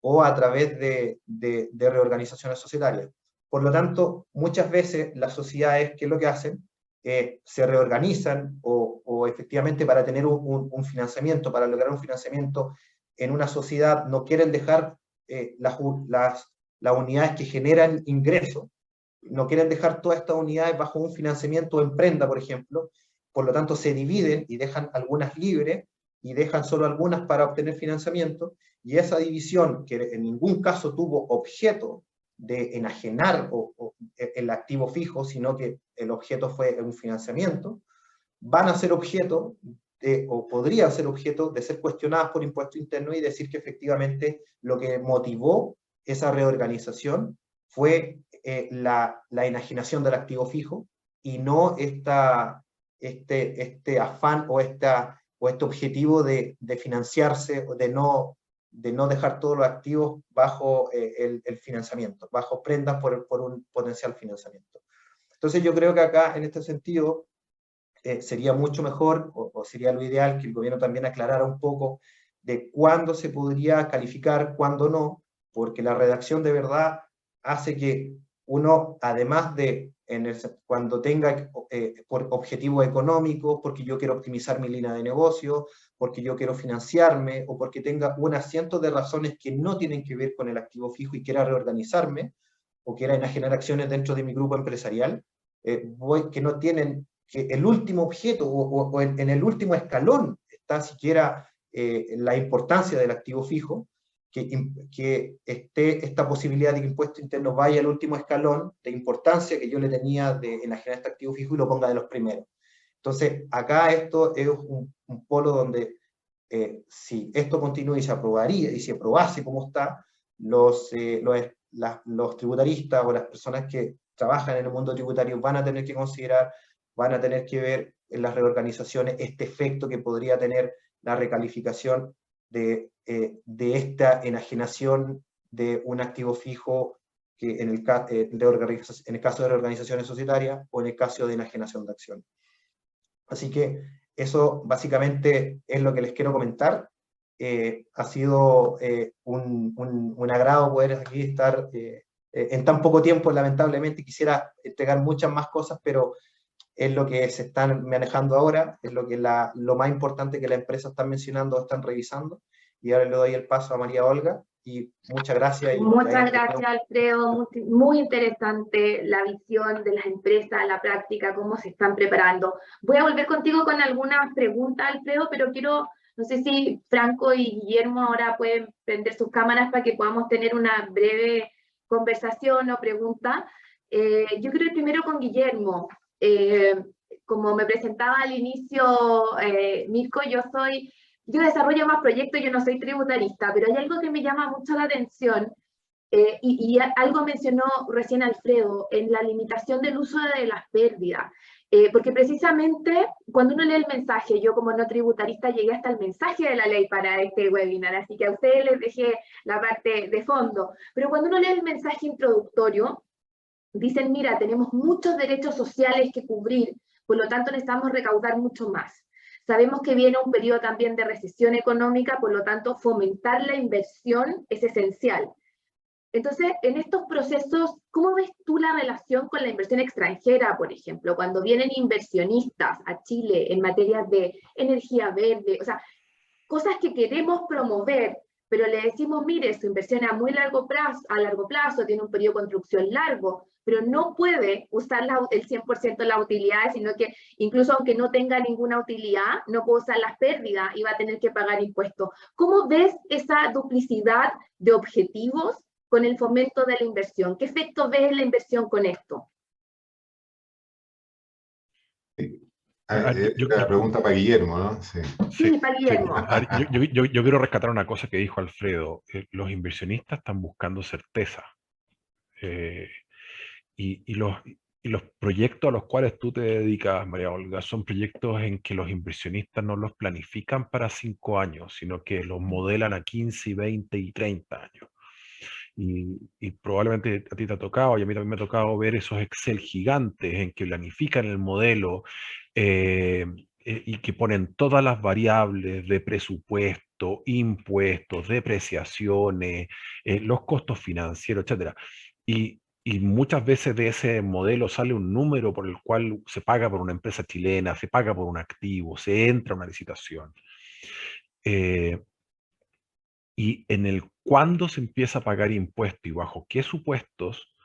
o a través de reorganizaciones societarias. Por lo tanto, muchas veces las sociedades, ¿qué es lo que hacen? Se reorganizan o efectivamente para tener un financiamiento, para lograr un financiamiento en una sociedad, no quieren dejar las unidades que generan ingresos, no quieren dejar todas estas unidades bajo un financiamiento en prenda, por ejemplo, por lo tanto se dividen y dejan algunas libres y dejan solo algunas para obtener financiamiento, y esa división, que en ningún caso tuvo objeto de enajenar el activo fijo, sino que el objeto fue un financiamiento, van a ser objeto o podría ser objeto de ser cuestionadas por impuesto interno y decir que efectivamente lo que motivó esa reorganización fue la enajenación del activo fijo y no este afán o este objetivo de financiarse o de no dejar todos los activos bajo el financiamiento, bajo prendas por un potencial financiamiento. Entonces yo creo que acá, en este sentido, sería mucho mejor, o sería lo ideal, que el gobierno también aclarara un poco de cuándo se podría calificar, cuándo no, porque la redacción de verdad hace que uno, además de cuando tenga por objetivos económicos, porque yo quiero optimizar mi línea de negocio, porque yo quiero financiarme, o porque tenga un asiento de razones que no tienen que ver con el activo fijo y quiera reorganizarme, o quiera enajenar acciones dentro de mi grupo empresarial, que no tienen, que el último objeto o en el último escalón está siquiera la importancia del activo fijo, que esté esta posibilidad de que impuesto interno vaya al último escalón de importancia que yo le tenía de enajenar este activo fijo y lo ponga de los primeros. Entonces, acá esto es un polo donde si esto continúa y se aprobaría, y se aprobase como está, los tributaristas o las personas que trabajan en el mundo tributario van a tener que considerar, van a tener que ver en las reorganizaciones este efecto que podría tener la recalificación de esta enajenación de un activo fijo que en el caso de reorganizaciones societarias o en el caso de enajenación de acciones. Así que eso básicamente es lo que les quiero comentar. Ha sido un agrado poder aquí estar en tan poco tiempo. Lamentablemente quisiera entregar muchas más cosas, pero es lo que se están manejando ahora, es lo más importante que las empresas están mencionando o están revisando. Y ahora le doy el paso a María Olga, y muchas gracias. Muchas gracias, Alfredo, muy interesante la visión de las empresas, la práctica, cómo se están preparando. Voy a volver contigo con algunas preguntas, Alfredo, pero quiero, No sé si Franco y Guillermo ahora pueden prender sus cámaras para que podamos tener una breve conversación o pregunta. Yo creo que primero con Guillermo. Como me presentaba al inicio, Mirko, yo desarrollo más proyectos, yo no soy tributarista, pero hay algo que me llama mucho la atención, y algo mencionó recién Alfredo, en la limitación del uso de las pérdidas. Porque precisamente cuando uno lee el mensaje, yo como no tributarista llegué hasta el mensaje de la ley para este webinar, así que a ustedes les dejé la parte de fondo, pero cuando uno lee el mensaje introductorio, dicen, mira, tenemos muchos derechos sociales que cubrir, por lo tanto necesitamos recaudar mucho más. Sabemos que viene un periodo también de recesión económica, por lo tanto fomentar la inversión es esencial. Entonces, en estos procesos, ¿cómo ves tú la relación con la inversión extranjera, por ejemplo? Cuando vienen inversionistas a Chile en materias de energía verde, o sea, cosas que queremos promover, pero le decimos, mire, su inversión a largo plazo, tiene un periodo de construcción largo, pero no puede usar el 100% de las utilidades, sino que incluso aunque no tenga ninguna utilidad, no puede usar las pérdidas y va a tener que pagar impuestos. ¿Cómo ves esa duplicidad de objetivos con el fomento de la inversión? ¿Qué efecto ves en la inversión con esto? La pregunta para Guillermo, ¿no? Sí. Sí, para Guillermo. Yo quiero rescatar una cosa que dijo Alfredo. Los inversionistas están buscando certeza. Y los proyectos a los cuales tú te dedicas, María Olga, son proyectos en que los inversionistas no los planifican para 5 años, sino que los modelan a 15, 20 y 30 años. Y probablemente a ti te ha tocado, y a mí también me ha tocado ver esos Excel gigantes en que planifican el modelo y que ponen todas las variables de presupuesto, impuestos, depreciaciones, los costos financieros, etc. Y muchas veces de ese modelo sale un número por el cual se paga por una empresa chilena, se paga por un activo, se entra a una licitación. Y en el cuándo se empieza a pagar impuestos y bajo qué supuestos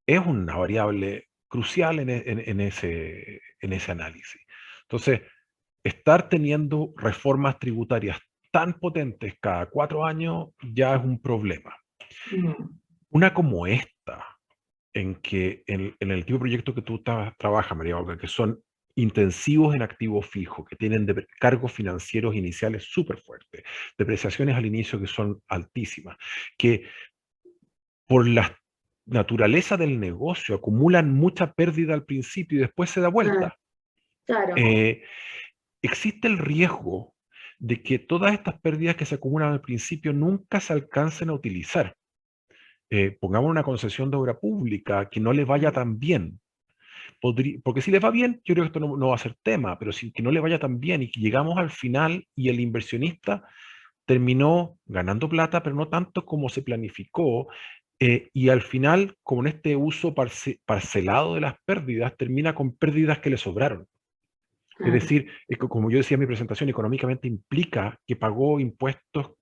es una variable crucial en ese análisis. Entonces, estar teniendo reformas tributarias tan potentes cada 4 años ya es un problema. Una como esta, en el tipo de proyecto que tú trabajas, María Olga, que son intensivos en activos fijos, que tienen cargos financieros iniciales súper fuertes, depreciaciones al inicio que son altísimas, que por la naturaleza del negocio acumulan mucha pérdida al principio y después se da vuelta. Claro. Existe el riesgo de que todas estas pérdidas que se acumulan al principio nunca se alcancen a utilizar. Pongamos una concesión de obra pública que no le vaya tan bien. Porque si le va bien, yo creo que esto no va a ser tema, pero si que no le vaya tan bien y que llegamos al final y el inversionista terminó ganando plata, pero no tanto como se planificó, y al final, como en este uso parcelado de las pérdidas, termina con pérdidas que le sobraron. Es decir, como yo decía en mi presentación, económicamente implica que pagó impuestos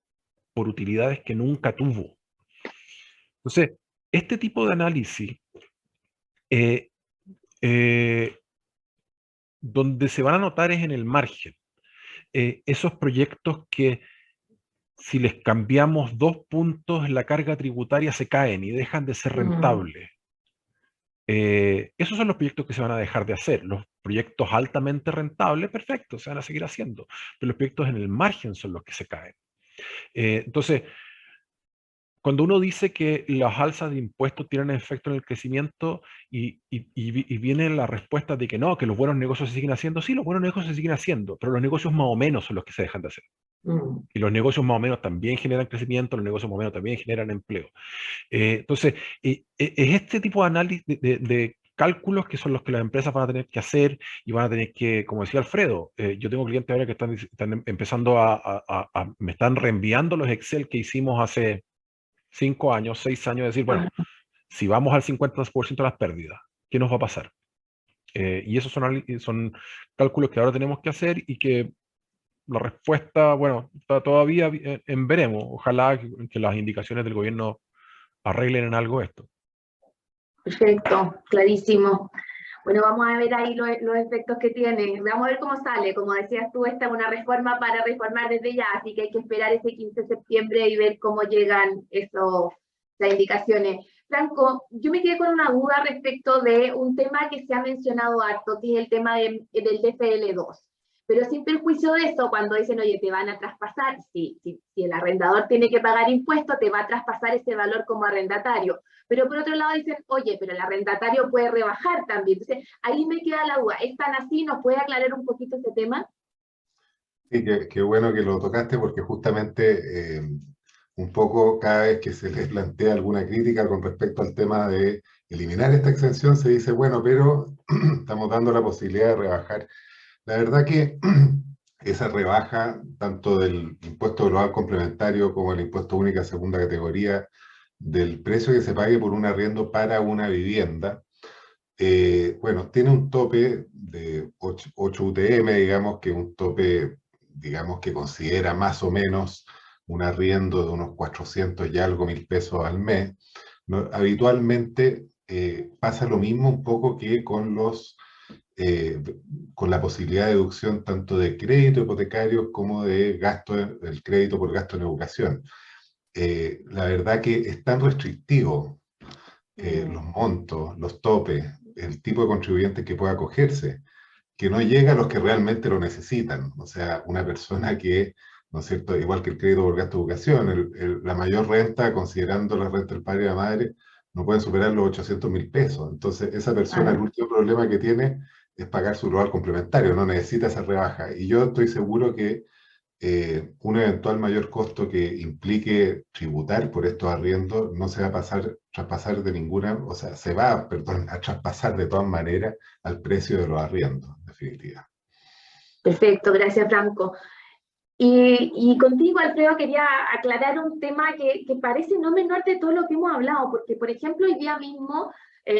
por utilidades que nunca tuvo. Entonces, este tipo de análisis, donde se van a notar es en el margen. Esos proyectos que si les cambiamos 2 puntos, la carga tributaria se caen y dejan de ser rentables. Esos son los proyectos que se van a dejar de hacer. Los proyectos altamente rentables, perfecto, se van a seguir haciendo. Pero los proyectos en el margen son los que se caen. Entonces, cuando uno dice que las alzas de impuestos tienen efecto en el crecimiento y viene la respuesta de que no, que los buenos negocios se siguen haciendo, sí, los buenos negocios se siguen haciendo, pero los negocios más o menos son los que se dejan de hacer. Y los negocios más o menos también generan crecimiento, los negocios más o menos también generan empleo. Entonces, es este tipo de análisis, de cálculos que son los que las empresas van a tener que hacer y van a tener que, como decía Alfredo, yo tengo clientes ahora que están empezando me están reenviando los Excel que hicimos hace 5 años, 6 años, decir, bueno, si vamos al 50% de las pérdidas, ¿qué nos va a pasar? Y esos son cálculos que ahora tenemos que hacer y que la respuesta, bueno, está todavía en veremos. Ojalá que las indicaciones del gobierno arreglen en algo esto. Perfecto, clarísimo. Bueno, vamos a ver ahí los efectos que tiene. Vamos a ver cómo sale. Como decías tú, esta es una reforma para reformar desde ya, así que hay que esperar ese 15 de septiembre y ver cómo llegan las indicaciones. Franco, yo me quedé con una duda respecto de un tema que se ha mencionado harto, que es el tema del DFL2. Pero sin perjuicio de eso, cuando dicen, oye, te van a traspasar, si el arrendador tiene que pagar impuestos, te va a traspasar ese valor como arrendatario. Pero por otro lado dicen, oye, pero el arrendatario puede rebajar también. Entonces, ahí me queda la duda. ¿Es tan así? ¿Nos puede aclarar un poquito este tema? Sí, qué bueno que lo tocaste porque justamente un poco cada vez que se les plantea alguna crítica con respecto al tema de eliminar esta exención, se dice, bueno, pero estamos dando la posibilidad de rebajar. La verdad que esa rebaja, tanto del impuesto global complementario como el impuesto único segunda categoría, del precio que se pague por un arriendo para una vivienda, bueno, tiene un tope de 8 UTM, digamos, que un tope, digamos, que considera más o menos un arriendo de unos 400 y algo mil pesos al mes. ¿No? Habitualmente pasa lo mismo un poco que con con la posibilidad de deducción tanto de crédito hipotecario como de gasto, del crédito por gasto en educación. La verdad que es tan restrictivo los montos, los topes, el tipo de contribuyente que pueda acogerse, que no llega a los que realmente lo necesitan. O sea, una persona que, ¿no es cierto?, igual que el crédito por gasto de educación, la mayor renta, considerando la renta del padre y la madre, no pueden superar los 800.000 pesos. Entonces, esa persona, el último problema que tiene es pagar su global complementario, no necesita esa rebaja. Y yo estoy seguro que un eventual mayor costo que implique tributar por estos arriendos no se va a traspasar de ninguna, o sea, se va, perdón, a traspasar de todas maneras al precio de los arriendos, en definitiva. Perfecto, gracias Franco. Y contigo, Alfredo, quería aclarar un tema que parece no menor de todo lo que hemos hablado, porque, por ejemplo, hoy día mismo,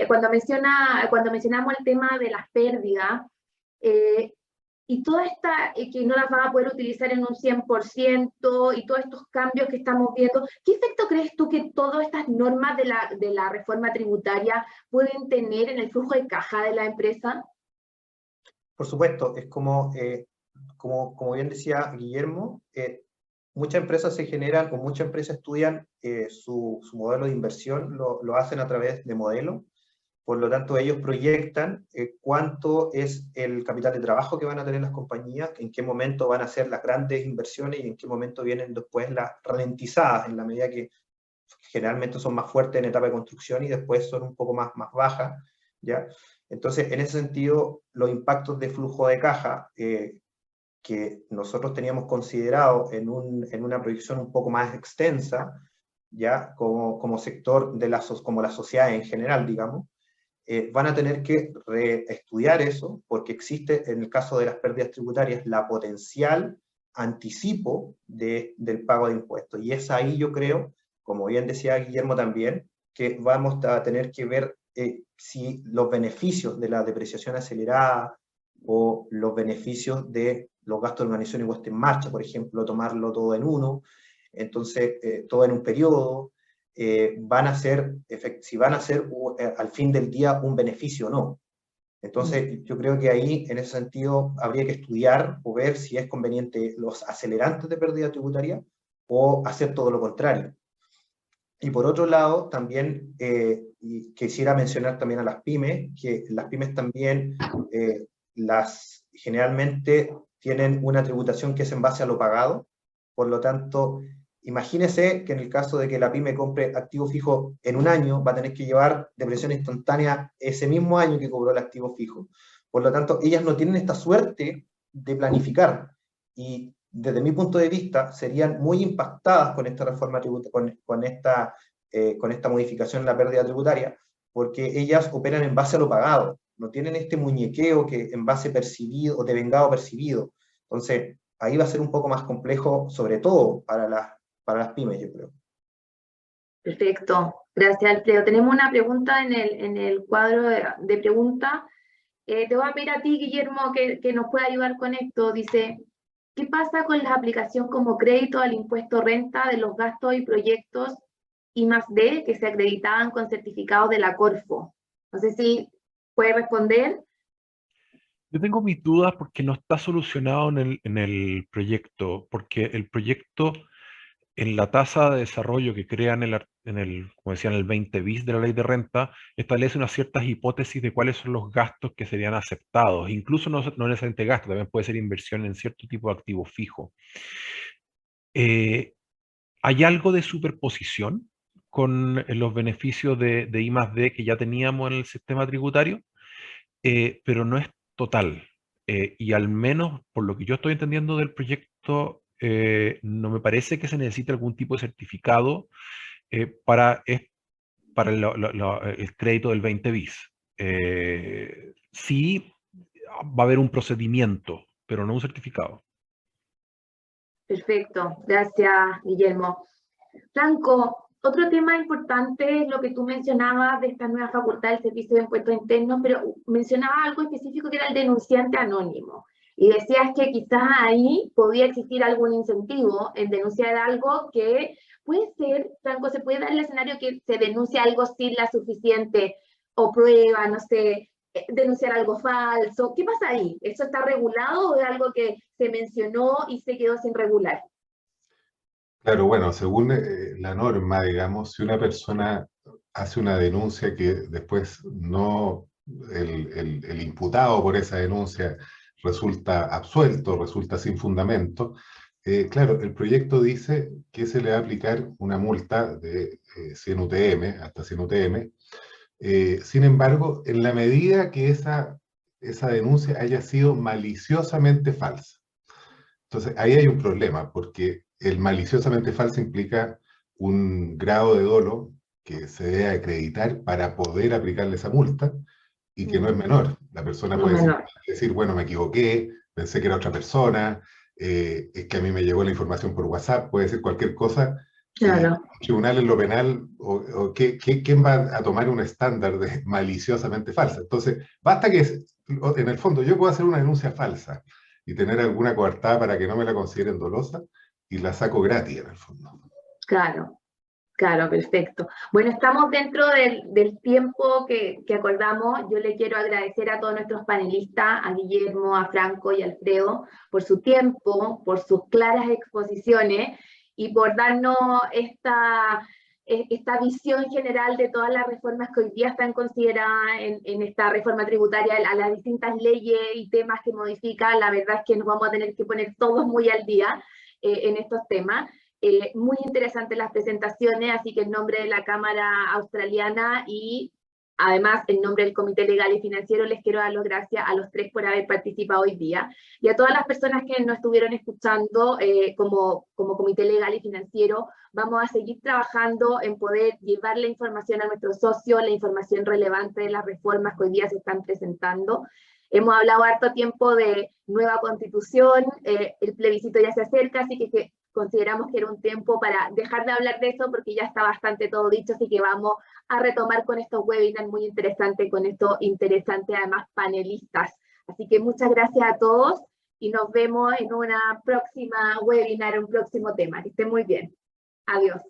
cuando mencionamos el tema de las pérdidas, y toda esta, que no las van a poder utilizar en un 100%, y todos estos cambios que estamos viendo, ¿qué efecto crees tú que todas estas normas de la reforma tributaria pueden tener en el flujo de caja de la empresa? Por supuesto, es como bien decía Guillermo, muchas empresas se generan, o muchas empresas estudian su modelo de inversión, lo hacen a través de modelos. Por lo tanto, ellos proyectan cuánto es el capital de trabajo que van a tener las compañías, en qué momento van a hacer las grandes inversiones y en qué momento vienen después las ralentizadas, en la medida que generalmente son más fuertes en etapa de construcción y después son un poco más bajas, ¿ya? Entonces, en ese sentido, los impactos de flujo de caja que nosotros teníamos considerado en una proyección un poco más extensa, ya como sector como la sociedad en general, digamos, van a tener que reestudiar eso, porque existe, en el caso de las pérdidas tributarias, la potencial anticipo del pago de impuestos. Y es ahí, yo creo, como bien decía Guillermo también, que vamos a tener que ver si los beneficios de la depreciación acelerada o los beneficios de los gastos de organización y puesta en marcha, por ejemplo, tomarlo todo en uno, entonces todo en un periodo, si van a ser al fin del día un beneficio o no. Entonces, yo creo que ahí, en ese sentido, habría que estudiar o ver si es conveniente los acelerantes de pérdida tributaria o hacer todo lo contrario. Y por otro lado, también y quisiera mencionar también a las pymes, que las pymes también generalmente tienen una tributación que es en base a lo pagado. Por lo tanto, imagínese que en el caso de que la pyme compre activo fijo en un año, va a tener que llevar depreciación instantánea ese mismo año que cobró el activo fijo. Por lo tanto, ellas no tienen esta suerte de planificar. Y desde mi punto de vista, serían muy impactadas con esta reforma tributaria, con esta modificación en la pérdida tributaria, porque ellas operan en base a lo pagado. No tienen este muñequeo que en base percibido o devengado percibido. Entonces, ahí va a ser un poco más complejo, sobre todo para las pymes, yo creo. Perfecto, gracias Alfredo. Tenemos una pregunta en el cuadro de preguntas. Te voy a pedir a ti, Guillermo, que nos pueda ayudar con esto. Dice, ¿qué pasa con la aplicación como crédito al impuesto renta de los gastos y proyectos I+D que se acreditaban con certificados de la Corfo? No sé si puede responder. Yo tengo mis dudas porque no está solucionado en el proyecto, porque el proyecto en la tasa de desarrollo que crea como decía, en el 20 bis de la ley de renta, establece unas ciertas hipótesis de cuáles son los gastos que serían aceptados. Incluso no necesariamente gastos, también puede ser inversión en cierto tipo de activo fijo. ¿Hay algo de superposición con los beneficios de I+D que ya teníamos en el sistema tributario? Pero no es total. Y al menos por lo que yo estoy entendiendo del proyecto, no me parece que se necesite algún tipo de certificado para el crédito del 20 bis. Sí va a haber un procedimiento, pero no un certificado. Perfecto, gracias Guillermo. Franco, otro tema importante es lo que tú mencionabas de esta nueva facultad del Servicio de Impuestos Internos, pero mencionabas algo específico que era el denunciante anónimo. Y decías que quizás ahí podía existir algún incentivo en denunciar algo que puede ser, Franco, se puede dar el escenario que se denuncia algo sin la suficiente o prueba, no sé, denunciar algo falso. ¿Qué pasa ahí? ¿Eso está regulado o es algo que se mencionó y se quedó sin regular? Claro, bueno, según la norma, digamos, si una persona hace una denuncia que después no, el imputado por esa denuncia resulta absuelto, resulta sin fundamento, claro, el proyecto dice que se le va a aplicar una multa de 100 UTM, hasta 100 UTM. Sin embargo, en la medida que esa denuncia haya sido maliciosamente falsa. Entonces, ahí hay un problema, porque el maliciosamente falso implica un grado de dolo que se debe acreditar para poder aplicarle esa multa y que no es menor. La persona No puede menor. decir, bueno, me equivoqué, pensé que era otra persona, es que a mí me llegó la información por WhatsApp, puede decir cualquier cosa. Claro. El tribunal en lo penal, ¿quién va a tomar un estándar de maliciosamente falsa? Entonces, basta que, en el fondo, yo puedo hacer una denuncia falsa y tener alguna coartada para que no me la consideren dolosa, y la saco gratis, en el fondo. Claro, claro, perfecto. Bueno, estamos dentro del tiempo que acordamos. Yo le quiero agradecer a todos nuestros panelistas, a Guillermo, a Franco y a Alfredo, por su tiempo, por sus claras exposiciones y por darnos esta visión general de todas las reformas que hoy día están consideradas en esta reforma tributaria, a las distintas leyes y temas que modifican. La verdad es que nos vamos a tener que poner todos muy al día en estos temas. Muy interesantes las presentaciones, así que en nombre de la Cámara Australiana y además en nombre del Comité Legal y Financiero les quiero dar las gracias a los tres por haber participado hoy día y a todas las personas que nos estuvieron escuchando como Comité Legal y Financiero. Vamos a seguir trabajando en poder llevar la información a nuestros socios, la información relevante de las reformas que hoy día se están presentando. Hemos hablado harto tiempo de nueva constitución, el plebiscito ya se acerca, así que consideramos que era un tiempo para dejar de hablar de eso porque ya está bastante todo dicho, así que vamos a retomar con estos webinars muy interesantes, con estos interesantes además panelistas. Así que muchas gracias a todos y nos vemos en una próxima webinar, un próximo tema. Que estén muy bien. Adiós.